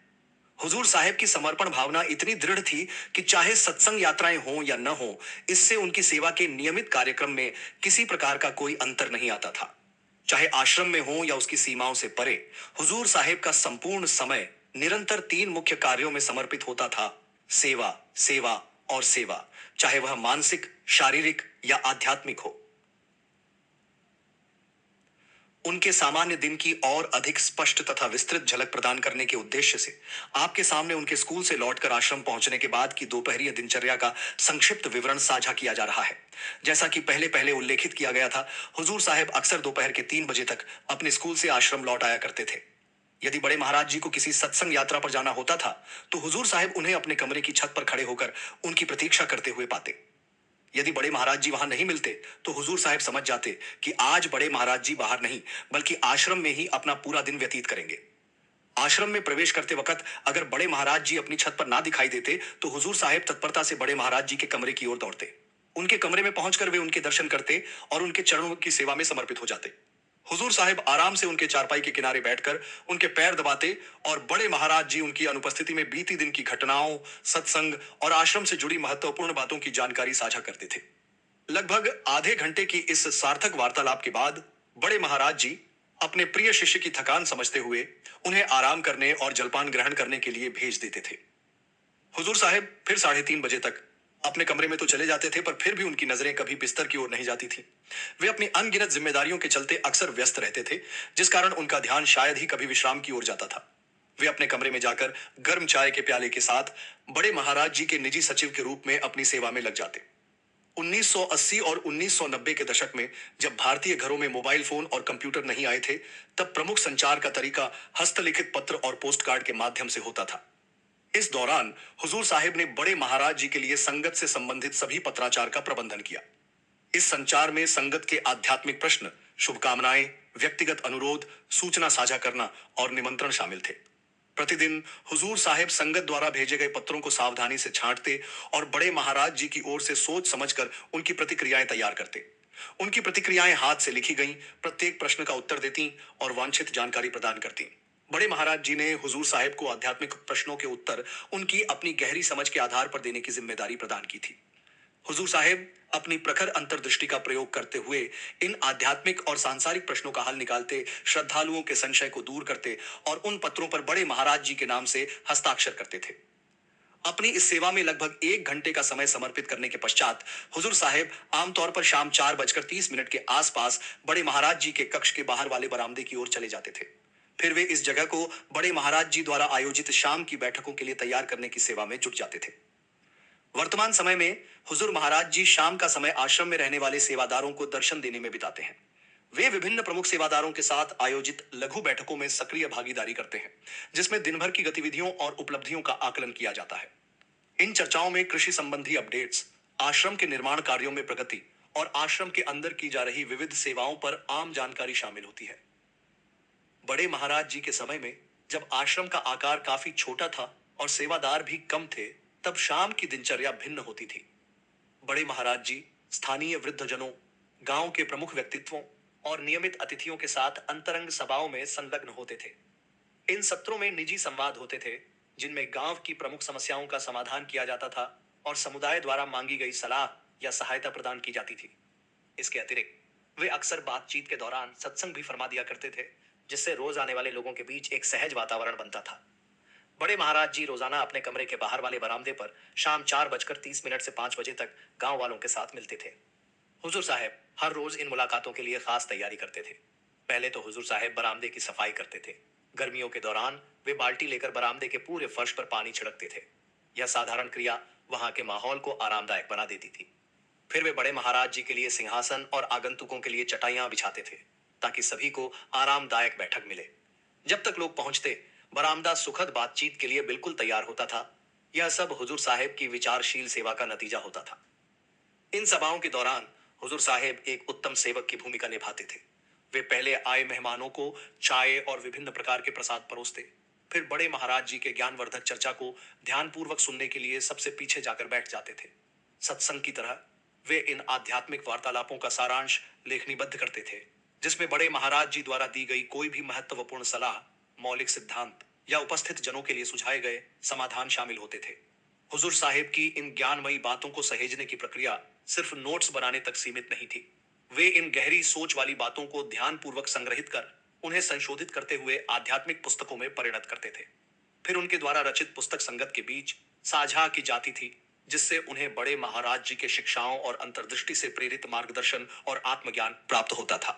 हुजूर साहेब की समर्पण भावना इतनी दृढ़ थी कि चाहे सत्संग यात्राएं हों या न हों, इससे उनकी सेवा के नियमित कार्यक्रम में किसी प्रकार का कोई अंतर नहीं आता था। चाहे आश्रम में हो या उसकी सीमाओं से परे, हुजूर साहेब का संपूर्ण समय निरंतर 3 मुख्य कार्यों में समर्पित होता था: सेवा, सेवा और सेवा, चाहे वह मानसिक, शारीरिक या आध्यात्मिक हो। उनके सामान्य दिन की और अधिक स्पष्ट तथा विस्तृत झलक प्रदान करने के उद्देश्य से आपके सामने उनके स्कूल से लौटकर आश्रम पहुंचने के बाद की दोपहरीय दिनचर्या का संक्षिप्त विवरण साझा किया जा रहा है। जैसा कि पहले पहले उल्लेखित किया गया था, हुजूर साहेब अक्सर दोपहर के 3 बजे तक अपने स्कूल से आश्रम लौट आया करते थे। यदि बड़े महाराज जी को किसी सत्संग यात्रा पर जाना होता था, तो हुजूर साहेब उन्हें अपने कमरे की छत पर खड़े होकर उनकी प्रतीक्षा करते हुए पाते। यदि बड़े महाराज जी वहां नहीं मिलते, तो हुजूर साहब समझ जाते कि आज बड़े महाराज जी बाहर नहीं बल्कि आश्रम में ही अपना पूरा दिन व्यतीत करेंगे। आश्रम में प्रवेश करते वक्त अगर बड़े महाराज जी अपनी छत पर ना दिखाई देते, तो हुजूर साहब तत्परता से बड़े महाराज जी के कमरे की ओर दौड़ते। उनके कमरे में पहुंचकर वे उनके दर्शन करते और उनके चरणों की सेवा में समर्पित हो जाते। हुजूर साहब आराम से उनके चारपाई के किनारे बैठकर उनके पैर दबाते और बड़े महाराज जी उनकी अनुपस्थिति में बीती दिन की घटनाओं, सत्संग और आश्रम से जुड़ी महत्वपूर्ण बातों की जानकारी साझा करते थे। लगभग आधे घंटे की इस सार्थक वार्तालाप के बाद बड़े महाराज जी अपने प्रिय शिष्य की थकान समझते हुए उन्हें आराम करने और जलपान ग्रहण करने के लिए भेज देते थे। हुजूर साहब फिर 3:30 बजे तक अपने कमरे में तो चले जाते थे, पर फिर भी उनकी नजरें कभी बिस्तर की ओर नहीं जाती थी। वे अपनी अनगिनत जिम्मेदारियों के चलते अक्सर व्यस्त रहते थे, जिस कारण उनका ध्यान शायद ही कभी विश्राम की ओर जाता था। वे अपने कमरे में जाकर गर्म चाय के प्याले के साथ बड़े महाराज जी के निजी सचिव के रूप में अपनी सेवा में लग जाते। 1980 और 1990 के दशक में जब भारतीय घरों में मोबाइल फोन और कंप्यूटर नहीं आए थे, तब प्रमुख संचार का तरीका हस्तलिखित पत्र और पोस्टकार्ड के माध्यम से होता था। इस दौरान हुजूर साहिब ने बड़े महाराज जी के लिए संगत से संबंधित सभी पत्राचार का प्रबंधन किया। इस संचार में संगत के आध्यात्मिक प्रश्न, शुभकामनाएं, व्यक्तिगत अनुरोध, सूचना साझा करना और निमंत्रण शामिल थे। प्रतिदिन हुजूर साहिब संगत द्वारा भेजे गए पत्रों को सावधानी से छांटते और बड़े महाराज जी की ओर से सोच समझकर उनकी प्रतिक्रियाएं तैयार करते। उनकी प्रतिक्रियाएं हाथ से लिखी गईं, प्रत्येक प्रश्न का उत्तर देती और वांछित जानकारी प्रदान करती। बड़े महाराज जी ने हुजूर साहिब को आध्यात्मिक प्रश्नों के उत्तर उनकी अपनी गहरी समझ के आधार पर देने की जिम्मेदारी प्रदान की थी। हुजूर साहिब अपनी प्रखर अंतर्दृष्टि का प्रयोग करते हुए इन आध्यात्मिक और सांसारिक प्रश्नों का हल निकालते, श्रद्धालुओं के संशय को दूर करते और उन पत्रों पर बड़े महाराज जी के नाम से हस्ताक्षर करते थे। अपनी इस सेवा में लगभग 1 घंटे का समय समर्पित करने के पश्चात हुजूर साहिब आमतौर पर शाम 4:30 के आसपास बड़े महाराज जी के कक्ष के बाहर वाले बरामदे की ओर चले जाते थे। फिर वे इस जगह को बड़े महाराज जी द्वारा आयोजित शाम की बैठकों के लिए तैयार करने की सेवा में जुट जाते थे। वर्तमान समय में हुजूर महाराज जी शाम का समय आश्रम में रहने वाले सेवादारों को दर्शन देने में बिताते हैं। वे विभिन्न प्रमुख सेवादारों के साथ आयोजित लघु बैठकों में सक्रिय भागीदारी करते हैं, जिसमें दिन भर की गतिविधियों और उपलब्धियों का आकलन किया जाता है। इन चर्चाओं में कृषि संबंधी अपडेट्स, आश्रम के निर्माण कार्यों में प्रगति और आश्रम के अंदर की जा रही विविध सेवाओं पर आम जानकारी शामिल होती है। बड़े महाराज जी के समय में जब आश्रम का आकार काफी छोटा था और सेवादार भी कम थे, तब शाम की दिनचर्या भिन्न होती थी। बड़े महाराज जी स्थानीय वृद्धजनों, गांव के प्रमुख व्यक्तित्वों और नियमित अतिथियों के साथ अंतरंग सभाओं में संलग्न होते थे। इन सत्रों में निजी संवाद होते थे, जिनमें गांव की प्रमुख समस्याओं का समाधान किया जाता था और समुदाय द्वारा मांगी गई सलाह या सहायता प्रदान की जाती थी। इसके अतिरिक्त वे अक्सर बातचीत के दौरान सत्संग भी फरमा दिया करते थे, जिससे रोज आने वाले लोगों के बीच एक सहज वातावरण बनता था। बड़े महाराज जी रोजाना अपने कमरे के बाहर वाले बरामदे पर शाम 4:30 से 5 बजे तक गांव वालों के साथ मिलते थे। हुजूर साहब हर रोज इन मुलाकातों के लिए खास तैयारी करते थे। पहले तो हुजूर साहब बरामदे की सफाई करते थे। गर्मियों के दौरान वे बाल्टी लेकर बरामदे के पूरे फर्श पर पानी छिड़कते थे। यह साधारण क्रिया वहां के माहौल को आरामदायक बना देती थी। फिर वे बड़े महाराज जी के लिए सिंहासन और आगंतुकों के लिए चटाइयां बिछाते थे, ताकि सभी को आरामदायक बैठक मिले। जब तक लोग पहुंचते, बरामदा सुखद बातचीत के लिए बिल्कुल तैयार होता था। यह सब हुजूर साहब की विचारशील सेवा का नतीजा होता था। इन सभाओं के दौरान हुजूर साहब एक उत्तम सेवक की भूमिका निभाते थे। वे पहले आए मेहमानों को चाय और विभिन्न प्रकार के प्रसाद परोसते, फिर बड़े महाराज जी के ज्ञानवर्धक चर्चा को ध्यानपूर्वक सुनने के लिए सबसे पीछे जाकर बैठ जाते थे। सत्संग की तरह वे इन आध्यात्मिक वार्तालापों का सारांश लेखनीबद्ध करते थे, जिसमें बड़े महाराज जी द्वारा दी गई कोई भी महत्वपूर्ण सलाह, मौलिक सिद्धांत या उपस्थित जनों के लिए सुझाए गए समाधान शामिल होते थे। हुजूर साहिब की इन ज्ञानमयी बातों को सहेजने की प्रक्रिया सिर्फ नोट्स बनाने तक सीमित नहीं थी। वे इन गहरी सोच वाली बातों को ध्यानपूर्वक संग्रहित कर उन्हें संशोधित करते हुए आध्यात्मिक पुस्तकों में परिणत करते थे। फिर उनके द्वारा रचित पुस्तक संगत के बीच साझा की जाती थी, जिससे उन्हें बड़े महाराज जी के शिक्षाओं और अंतर्दृष्टि से प्रेरित मार्गदर्शन और आत्मज्ञान प्राप्त होता था।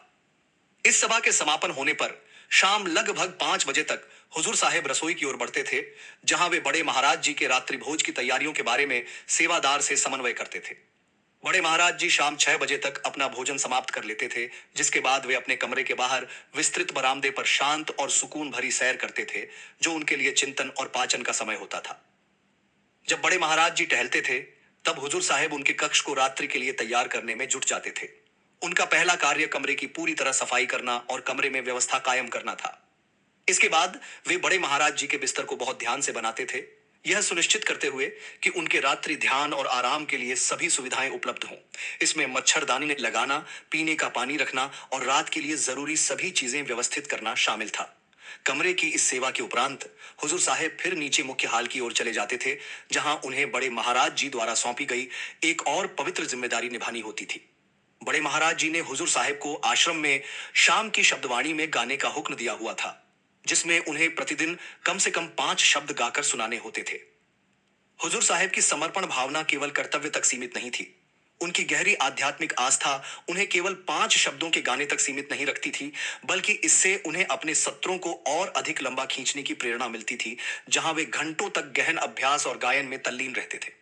इस सभा के समापन होने पर शाम लगभग 5 बजे तक हुजूर साहब रसोई की ओर बढ़ते थे, जहां वे बड़े महाराज जी के रात्रि भोज की तैयारियों के बारे में सेवादार से समन्वय करते थे। बड़े महाराज जी शाम 6 बजे तक अपना भोजन समाप्त कर लेते थे, जिसके बाद वे अपने कमरे के बाहर विस्तृत बरामदे पर शांत और सुकून भरी सैर करते थे, जो उनके लिए चिंतन और पाचन का समय होता था। जब बड़े महाराज जी टहलते थे, तब हुजूर साहब उनके कक्ष को रात्रि के लिए तैयार करने में जुट जाते थे। उनका पहला कार्य कमरे की पूरी तरह सफाई करना और कमरे में व्यवस्था कायम करना था। इसके बाद वे बड़े महाराज जी के बिस्तर को बहुत ध्यान से बनाते थे, यह सुनिश्चित करते हुए कि उनके रात्रि ध्यान और आराम के लिए सभी सुविधाएं उपलब्ध हों। इसमें मच्छरदानी लगाना, पीने का पानी रखना और रात के लिए जरूरी सभी चीजें व्यवस्थित करना शामिल था। कमरे की इस सेवा के उपरांत हुजूर साहब फिर नीचे मुख्य हाल की ओर चले जाते थे, जहां उन्हें बड़े महाराज जी द्वारा सौंपी गई एक और पवित्र जिम्मेदारी निभानी होती थी। बड़े महाराज जी ने हुजूर साहब को आश्रम में शाम की शब्दवाणी में गाने का हुक्म दिया हुआ था, जिसमें उन्हें प्रतिदिन कम से कम 5 शब्द गाकर सुनाने होते थे। हुजूर साहब की समर्पण भावना केवल कर्तव्य तक सीमित नहीं थी। उनकी गहरी आध्यात्मिक आस्था उन्हें केवल 5 शब्दों के गाने तक सीमित नहीं रखती थी, बल्कि इससे उन्हें अपने सत्रों को और अधिक लंबा खींचने की प्रेरणा मिलती थी, जहां वे घंटों तक गहन अभ्यास और गायन में तल्लीन रहते थे।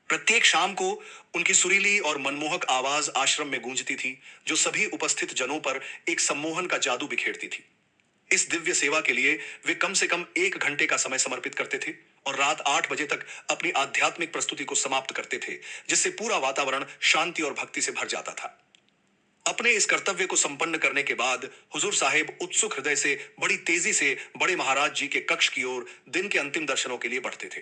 प्रत्येक शाम को उनकी सुरीली और मनमोहक आवाज आश्रम में गूंजती थी, जो सभी उपस्थित जनों पर एक सम्मोहन का जादू बिखेरती थी। इस दिव्य सेवा के लिए वे कम से कम 1 घंटे का समय समर्पित करते थे और रात 8 बजे तक अपनी आध्यात्मिक प्रस्तुति को समाप्त करते थे, जिससे पूरा वातावरण शांति और भक्ति से भर जाता था। अपने इस कर्तव्य को संपन्न करने के बाद हुजूर साहिब उत्सुक हृदय से बड़ी तेजी से बड़े महाराज जी के कक्ष की ओर दिन के अंतिम दर्शनों के लिए बढ़ते थे।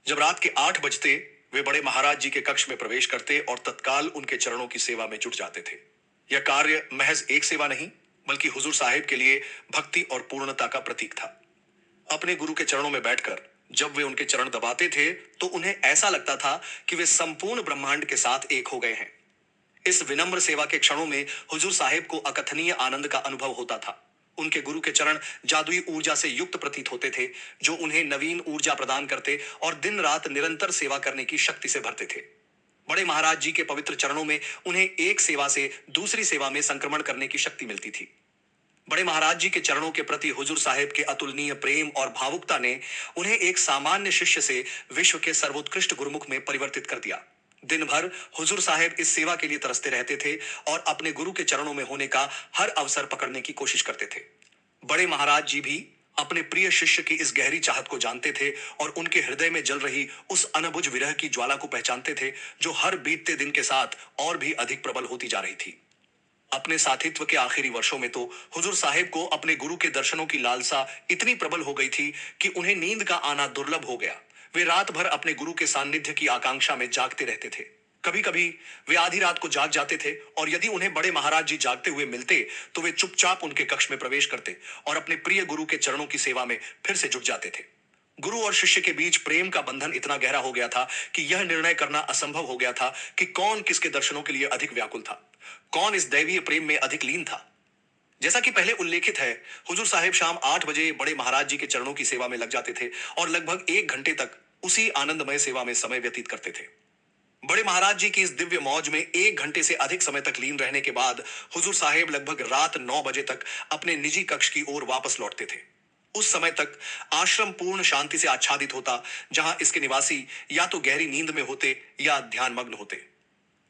जब रात के 8 बजते वे बड़े महाराज जी के कक्ष में प्रवेश करते और तत्काल उनके चरणों की सेवा में जुट जाते थे। यह कार्य महज एक सेवा नहीं बल्कि हुजूर साहिब के लिए भक्ति और पूर्णता का प्रतीक था। अपने गुरु के चरणों में बैठकर जब वे उनके चरण दबाते थे तो उन्हें ऐसा लगता था कि वे संपूर्ण ब्रह्मांड के साथ एक हो गए हैं। इस विनम्र सेवा के क्षणों में हुजूर साहिब को अकथनीय आनंद का अनुभव होता था। उनके गुरु के चरण जादुई ऊर्जा से युक्त प्रतीत होते थे जो उन्हें नवीन ऊर्जा प्रदान करते और दिन रात निरंतर सेवा करने की शक्ति से भरते थे। बड़े महाराज जी के पवित्र चरणों में उन्हें एक सेवा से दूसरी सेवा में संक्रमण करने की शक्ति मिलती थी। बड़े महाराज जी के चरणों के प्रति हुजूर साहिब के अतुलनीय प्रेम और भावुकता ने उन्हें एक सामान्य शिष्य से विश्व के सर्वोत्कृष्ट गुरुमुख में परिवर्तित कर दिया। दिन भर हुजूर साहिब इस सेवा के लिए तरसते रहते थे और अपने गुरु के चरणों में होने का हर अवसर पकड़ने की कोशिश करते थे। बड़े महाराज जी भी अपने प्रिय शिष्य की इस गहरी चाहत को जानते थे और उनके हृदय में जल रही उस अनबुझ विरह की ज्वाला को पहचानते थे जो हर बीतते दिन के साथ और भी अधिक प्रबल होती जा रही थी। अपने साथित्व के आखिरी वर्षों में तो हुजूर साहिब को अपने गुरु के दर्शनों की लालसा इतनी प्रबल हो गई थी कि उन्हें नींद का आना दुर्लभ हो गया। वे रात भर अपने गुरु के सान्निध्य की आकांक्षा में जागते रहते थे। कभी कभी वे आधी रात को जाग जाते थे और यदि उन्हें बड़े महाराज जी जागते हुए मिलते तो वे चुपचाप उनके कक्ष में प्रवेश करते और अपने प्रिय गुरु के चरणों की सेवा में फिर से जुट जाते थे। गुरु और शिष्य के बीच प्रेम का बंधन इतना गहरा हो गया था कि यह निर्णय करना असंभव हो गया था कि कौन किसके दर्शनों के लिए अधिक व्याकुल था, कौन इस दैवीय प्रेम में अधिक लीन था। जैसा कि पहले उल्लेखित है, हुजूर साहिब शाम 8 बजे बड़े महाराज जी के चरणों की सेवा में लग जाते थे और लगभग 1 घंटे तक उसी आनंदमय सेवा में समय व्यतीत करते थे। बड़े महाराज जी की इस दिव्य मौज में 1 घंटे से अधिक समय तक लीन रहने के बाद हुजूर साहिब लगभग रात 9 बजे तक अपने निजी कक्ष की ओर वापस लौटते थे। उस समय तक आश्रम पूर्ण शांति से आच्छादित होता, जहां इसके निवासी या तो गहरी नींद में होते या ध्यानमग्न होते।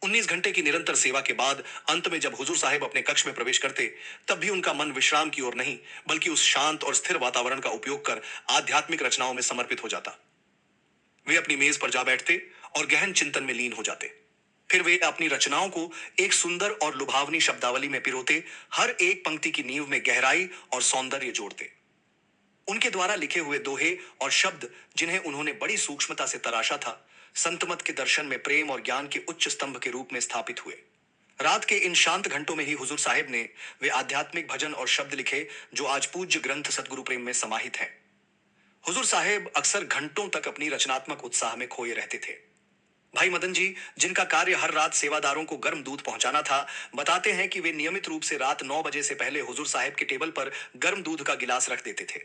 19 घंटे की निरंतर सेवा के बाद अंत में जब हुजूर साहिब अपने कक्ष में प्रवेश करते तब भी उनका मन विश्राम की ओर नहीं बल्कि उस शांत और स्थिर वातावरण का उपयोग कर आध्यात्मिक रचनाओं में समर्पित हो जाता। वे अपनी मेज पर जा बैठते और गहन चिंतन में लीन हो जाते। फिर वे अपनी रचनाओं को एक सुंदर और लुभावनी शब्दावली में पिरोते, हर एक पंक्ति की नींव में गहराई और सौंदर्य जोड़ते। उनके द्वारा लिखे हुए दोहे और शब्द जिन्हें उन्होंने बड़ी सूक्ष्मता से तराशा था, संतमत के दर्शन में प्रेम और ज्ञान के उच्च स्तंभ के रूप में स्थापित हुए। रात के इन शांत घंटों में ही हुजूर साहिब ने वे आध्यात्मिक भजन और शब्द लिखे जो आज पूज्य ग्रंथ सतगुरु प्रेम में समाहित हैं। हुजूर साहिब अक्सर घंटों तक अपनी रचनात्मक उत्साह में खोए रहते थे। भाई मदन जी, जिनका कार्य हर रात सेवादारों को गर्म दूध पहुंचाना था, बताते हैं कि वे नियमित रूप से रात 9 बजे से पहले हुजूर साहिब के टेबल पर गर्म दूध का गिलास रख देते थे।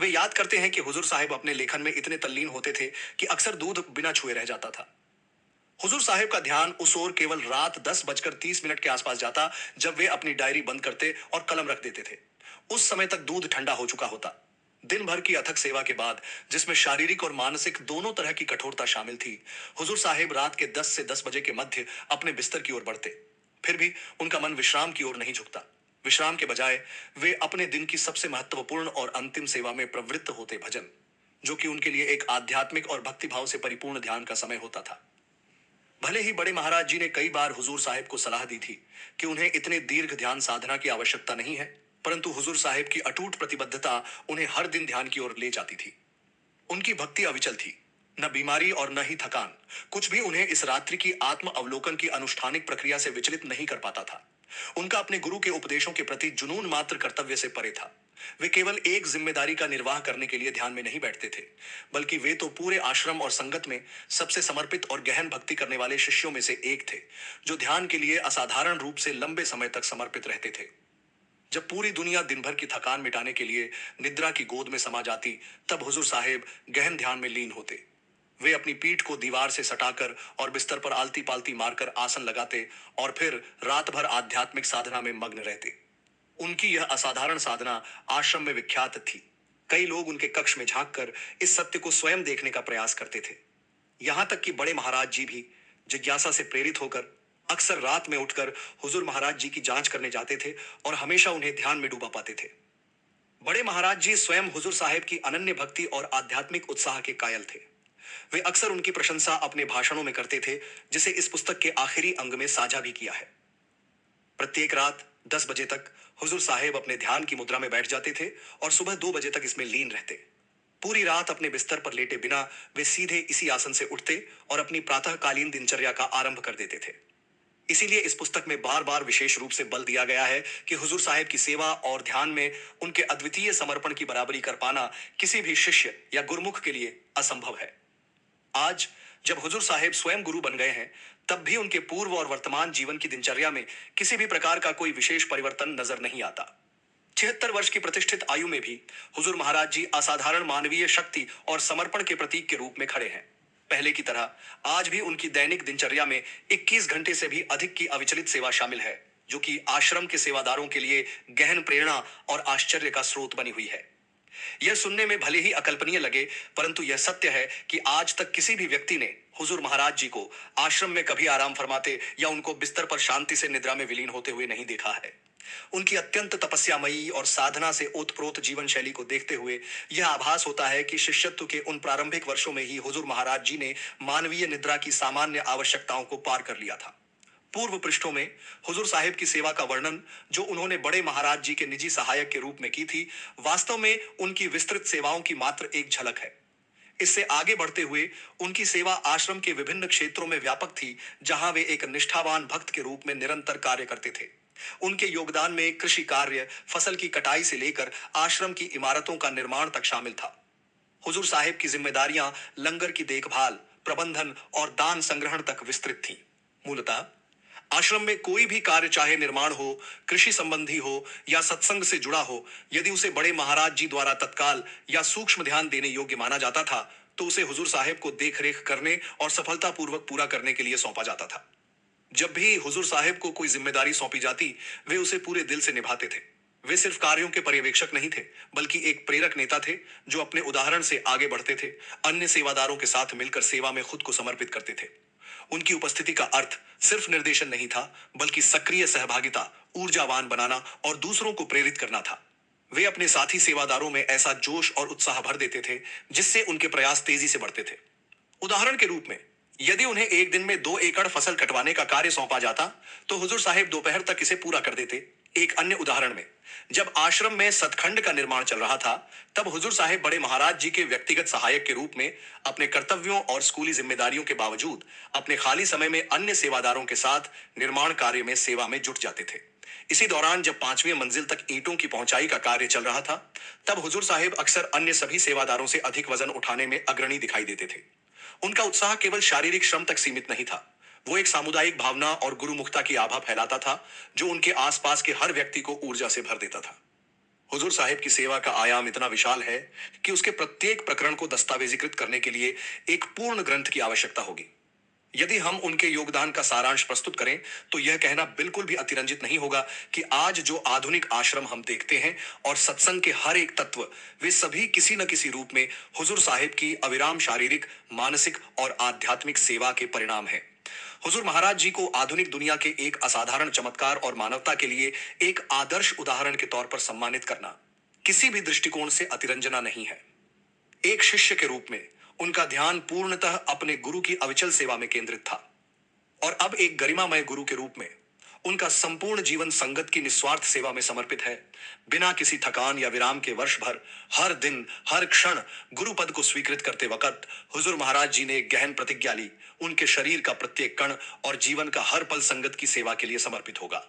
वे याद करते हैं कि हुजूर साहिब अपने लेखन में इतने तल्लीन होते थे कि अक्सर दूध बिना छुए रह जाता था। हुजूर साहिब का ध्यान उस ओर केवल रात 10:30 के आसपास जाता जब वे अपनी डायरी बंद करते और कलम रख देते थे। उस समय तक दूध ठंडा हो चुका होता। दिन भर की अथक सेवा के बाद, जिसमें शारीरिक और मानसिक दोनों तरह की कठोरता शामिल थी, हुजूर साहिब रात के 10 से 10 बजे के मध्य अपने बिस्तर की ओर बढ़ते। फिर भी उनका मन विश्राम की ओर नहीं झुकता। विश्राम के बजाय वे अपने दिन की सबसे महत्वपूर्ण और अंतिम सेवा में प्रवृत्त होते, भजन, जो कि उनके लिए एक आध्यात्मिक और भक्तिभाव से परिपूर्ण ध्यान का समय होता था। भले ही बड़े महाराज जी ने कई बार हुजूर साहिब को सलाह दी थी कि उन्हें इतने दीर्घ ध्यान साधना की आवश्यकता नहीं है, परंतु हुजूर साहिब की अटूट प्रतिबद्धता उन्हें हर दिन ध्यान की ओर ले जाती थी। उनकी भक्ति अविचल थी, न बीमारी और न ही थकान, कुछ भी उन्हें इस रात्रि की आत्म अवलोकन की अनुष्ठानिक प्रक्रिया से विचलित नहीं कर पाता था। उनका अपने गुरु के उपदेशों के प्रति जुनून मात्र कर्तव्य से परे था। वे केवल एक जिम्मेदारी का निर्वाह करने के लिए ध्यान में नहीं बैठते थे, बल्कि वे तो पूरे आश्रम और संगत में सबसे समर्पित और गहन भक्ति करने वाले शिष्यों में से एक थे, जो ध्यान के लिए असाधारण रूप से लंबे समय तक समर्पित रहते थे। जब पूरी दुनिया दिन भर की थकान मिटाने के लिए निद्रा की गोद में समा जाती, तब हुजूर साहिब गहन ध्यान में लीन होते। वे अपनी पीठ को दीवार से सटाकर और बिस्तर पर आलती पालती मारकर आसन लगाते और फिर रात भर आध्यात्मिक साधना में मग्न रहते। उनकी यह असाधारण साधना आश्रम में विख्यात थी। कई लोग उनके कक्ष में झांककर इस सत्य को स्वयं देखने का प्रयास करते थे। यहां तक कि बड़े महाराज जी भी जिज्ञासा से प्रेरित होकर अक्सर रात में उठकर हुजूर महाराज जी की जांच करने जाते थे और हमेशा उन्हें ध्यान में डूबा पाते थे। बड़े महाराज जी स्वयं हुजूर साहिब की अनन्य भक्ति और आध्यात्मिक उत्साह के कायल थे। वे अक्सर उनकी प्रशंसा अपने भाषणों में करते थे, जिसे इस पुस्तक के आखिरी अंग में साझा भी किया है। प्रत्येक रात 10 बजे तक हुजूर साहिब अपने ध्यान की मुद्रा में बैठ जाते थे और सुबह 2 बजे तक इसमें लीन रहते। पूरी रात अपने बिस्तर पर लेटे बिना वे सीधे इसी आसन से उठते और अपनी प्रातःकालीन दिनचर्या का आरंभ कर देते थे। इसीलिए इस पुस्तक में बार बार विशेष रूप से बल दिया गया है कि हुजूर साहिब की सेवा और ध्यान में उनके अद्वितीय समर्पण की बराबरी कर पाना किसी भी शिष्य या गुरुमुख के लिए असंभव है। आज जब हुजूर साहिब स्वयं गुरु बन गए हैं, तब भी उनके पूर्व और वर्तमान जीवन की दिनचर्या में किसी भी प्रकार का कोई विशेष परिवर्तन नजर नहीं आता। 76 वर्ष की प्रतिष्ठित आयु में भी हुजूर महाराज जी असाधारण मानवीय शक्ति और समर्पण के प्रतीक के रूप में खड़े हैं। पहले की तरह आज भी उनकी दैनिक दिनचर्या में 21 घंटे से भी अधिक की अविचलित सेवा शामिल है, जो कि आश्रम के सेवादारों के लिए गहन प्रेरणा और आश्चर्य का स्रोत बनी हुई है। यह सुनने में भले ही अकल्पनीय लगे, परंतु यह सत्य है कि आज तक किसी भी व्यक्ति ने हुजूर महाराज जी को आश्रम में कभी आराम फरमाते या उनको बिस्तर पर शांति से निद्रा में विलीन होते हुए नहीं देखा है। उनकी अत्यंत तपस्यामयी और साधना से ओतप्रोत जीवन शैली को देखते हुए यह आभास होता है कि शिष्यत्व के उन प्रारंभिक वर्षों में ही हुजूर महाराज जी ने मानवीय निद्रा की सामान्य आवश्यकताओं को पार कर लिया था। पूर्व पृष्ठों में हुजूर साहिब की सेवा का वर्णन जो उन्होंने बड़े महाराज जी के निजी सहायक के रूप में की थी, वास्तव में उनकी विस्तृत सेवाओं की मात्र एक झलक है। इससे आगे बढ़ते हुए उनकी सेवा आश्रम के विभिन्न क्षेत्रों में व्यापक थी, जहां वे एक निष्ठावान भक्त के रूप में निरंतर कार्य करते थे। उनके योगदान में कृषि कार्य, फसल की कटाई से लेकर आश्रम की इमारतों का निर्माण तक शामिल था। हुजूर साहिब की जिम्मेदारियां लंगर की देखभाल, प्रबंधन और दान संग्रहण तक विस्तृत थीं। मूलतः आश्रम में कोई भी कार्य, चाहे निर्माण हो, कृषि संबंधी हो या सत्संग से जुड़ा हो, यदि उसे बड़े महाराज जी द्वारा तत्काल या सूक्ष्म ध्यान देने योग्य माना जाता था, तो उसे हुजूर साहिब को देखरेख करने और सफलतापूर्वक पूरा करने के लिए सौंपा जाता था। जब भी हुजूर साहिब को कोई जिम्मेदारी सौंपी जाती, वे उसे पूरे दिल से निभाते थे। वे सिर्फ कार्यों के पर्यवेक्षक नहीं थे, बल्कि एक प्रेरक नेता थे जो अपने उदाहरण से आगे बढ़ते थे, अन्य सेवादारों के साथ मिलकर सेवा में खुद को समर्पित करते थे। उनकी उपस्थिति का अर्थ सिर्फ निर्देशन नहीं था, बल्कि सक्रिय सहभागिता, ऊर्जावान बनाना और दूसरों को प्रेरित करना था। वे अपने साथी सेवादारों में ऐसा जोश और उत्साह भर देते थे, जिससे उनके प्रयास तेजी से बढ़ते थे। उदाहरण के रूप में, यदि उन्हें एक दिन में 2 एकड़ फसल कटवाने का कार्य सौंपा जाता, तो हुजूर साहिब दोपहर तक इसे पूरा कर देते। एक अन्य उदाहरण में, जब आश्रम में सतखंड का निर्माण चल रहा था, तब हुजूर साहिब बड़े महाराज जी के व्यक्तिगत सहायक के रूप में अपने कर्तव्यों और स्कूली जिम्मेदारियों के बावजूद अपने खाली समय में अन्य सेवादारों के साथ निर्माण कार्य में सेवा में जुट जाते थे। इसी दौरान जब 5वीं मंजिल तक ईंटों की पहुंचाई का कार्य चल रहा था, तब हुजूर साहिब अक्सर अन्य सभी सेवादारों से अधिक वजन उठाने में अग्रणी दिखाई देते थे। उनका उत्साह केवल शारीरिक श्रम तक सीमित नहीं था, वो एक सामुदायिक भावना और गुरुमुखता की आभा फैलाता था, जो उनके आसपास के हर व्यक्ति को ऊर्जा से भर देता था। हुजूर साहिब की सेवा का आयाम इतना विशाल है कि उसके प्रत्येक प्रकरण को दस्तावेजीकृत करने के लिए एक पूर्ण ग्रंथ की आवश्यकता होगी। यदि हम उनके योगदान का सारांश प्रस्तुत करें, तो यह कहना बिल्कुल भी अतिरंजित नहीं होगा कि आज जो आधुनिक आश्रम हम देखते हैं और सत्संग के हर एक तत्व, वे सभी किसी न किसी रूप में हुजूर साहिब की अविराम शारीरिक, मानसिक और आध्यात्मिक सेवा के परिणाम हैं। हुजूर महाराज जी को आधुनिक दुनिया के एक असाधारण चमत्कार और मानवता के लिए एक आदर्श उदाहरण के तौर पर सम्मानित करना किसी भी दृष्टिकोण से अतिरंजना नहीं है। एक शिष्य के रूप में उनका ध्यान पूर्णतः अपने गुरु की अविचल सेवा में केंद्रित था, और अब एक गरिमामय गुरु के रूप में उनका संपूर्ण जीवन संगत की निस्वार्थ सेवा में समर्पित है। बिना किसी थकान या विराम के वर्ष भर, हर दिन, हर क्षण गुरु पद को स्वीकृत करते वक्त हुजूर महाराज जी ने एक गहन प्रतिज्ञा ली, उनके शरीर का प्रत्येक कण और जीवन का हर पल संगत की सेवा के लिए समर्पित होगा।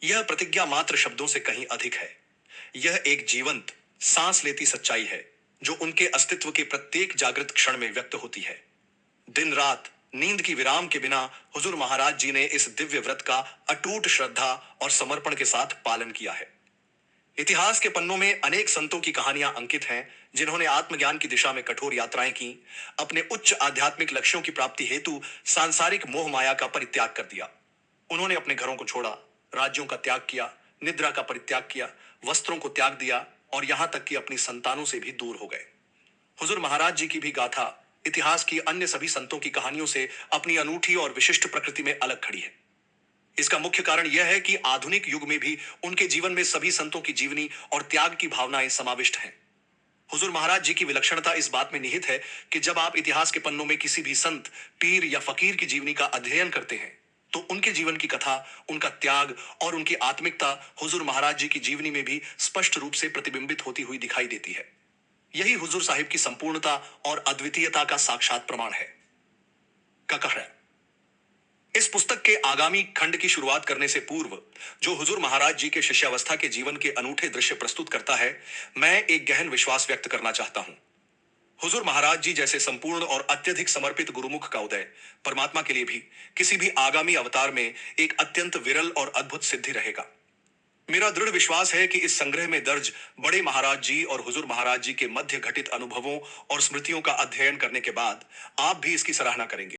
यह प्रतिज्ञा मात्र शब्दों से कहीं अधिक है। यह एक जीवंत, सांस लेती सच्चाई है, जो उनके अस्तित्व के प्रत्येक जागृत क्षण में व्यक्त होती है। दिन रात, नींद की विराम के बिना हुजूर महाराज जी ने इस दिव्य व्रत का अटूट श्रद्धा और समर्पण के साथ पालन किया है। इतिहास के पन्नों में अनेक संतों की कहानियां अंकित हैं, जिन्होंने आत्मज्ञान की दिशा में कठोर यात्राएं की, अपने उच्च आध्यात्मिक लक्ष्यों की प्राप्ति हेतु सांसारिक मोह माया का परित्याग कर दिया। उन्होंने अपने घरों को छोड़ा, राज्यों का त्याग किया, निद्रा का परित्याग किया, वस्त्रों को त्याग दिया और यहां तक कि अपनी संतानों से भी दूर हो गए। हुजूर महाराज जी की भी गाथा इतिहास की अन्य सभी संतों की कहानियों से अपनी अनूठी और विशिष्ट प्रकृति में अलग खड़ी है। इसका मुख्य कारण यह है कि आधुनिक युग में भी उनके जीवन में सभी संतों की जीवनी और त्याग की भावनाएं समाविष्ट हैं। हुजूर महाराज जी की विलक्षणता इस बात में निहित है कि जब आप इतिहास के पन्नों में किसी भी संत, पीर या फकीर की जीवनी का अध्ययन करते हैं, तो उनके जीवन की कथा, उनका त्याग और उनकी आत्मिकता हुजूर महाराज जी की जीवनी में भी स्पष्ट रूप से प्रतिबिंबित होती हुई दिखाई देती है। यही हुजूर साहिब की संपूर्णता और अद्वितीयता का साक्षात प्रमाण है। का कह रहा है। इस पुस्तक के आगामी खंड की शुरुआत करने से पूर्व, जो हुजूर महाराज जी के शिष्यावस्था के जीवन के अनूठे दृश्य प्रस्तुत करता है, मैं एक गहन विश्वास व्यक्त करना चाहता हूं। हुजूर महाराज जी जैसे संपूर्ण और अत्यधिक समर्पित गुरुमुख का उदय परमात्मा के लिए भी किसी भी आगामी अवतार में एक अत्यंत विरल और अद्भुत सिद्धि रहेगा। मेरा दृढ़ विश्वास है कि इस संग्रह में दर्ज बड़े महाराज जी और हुजूर महाराज जी के मध्य घटित अनुभवों और स्मृतियों का अध्ययन करने के बाद आप भी इसकी सराहना करेंगे।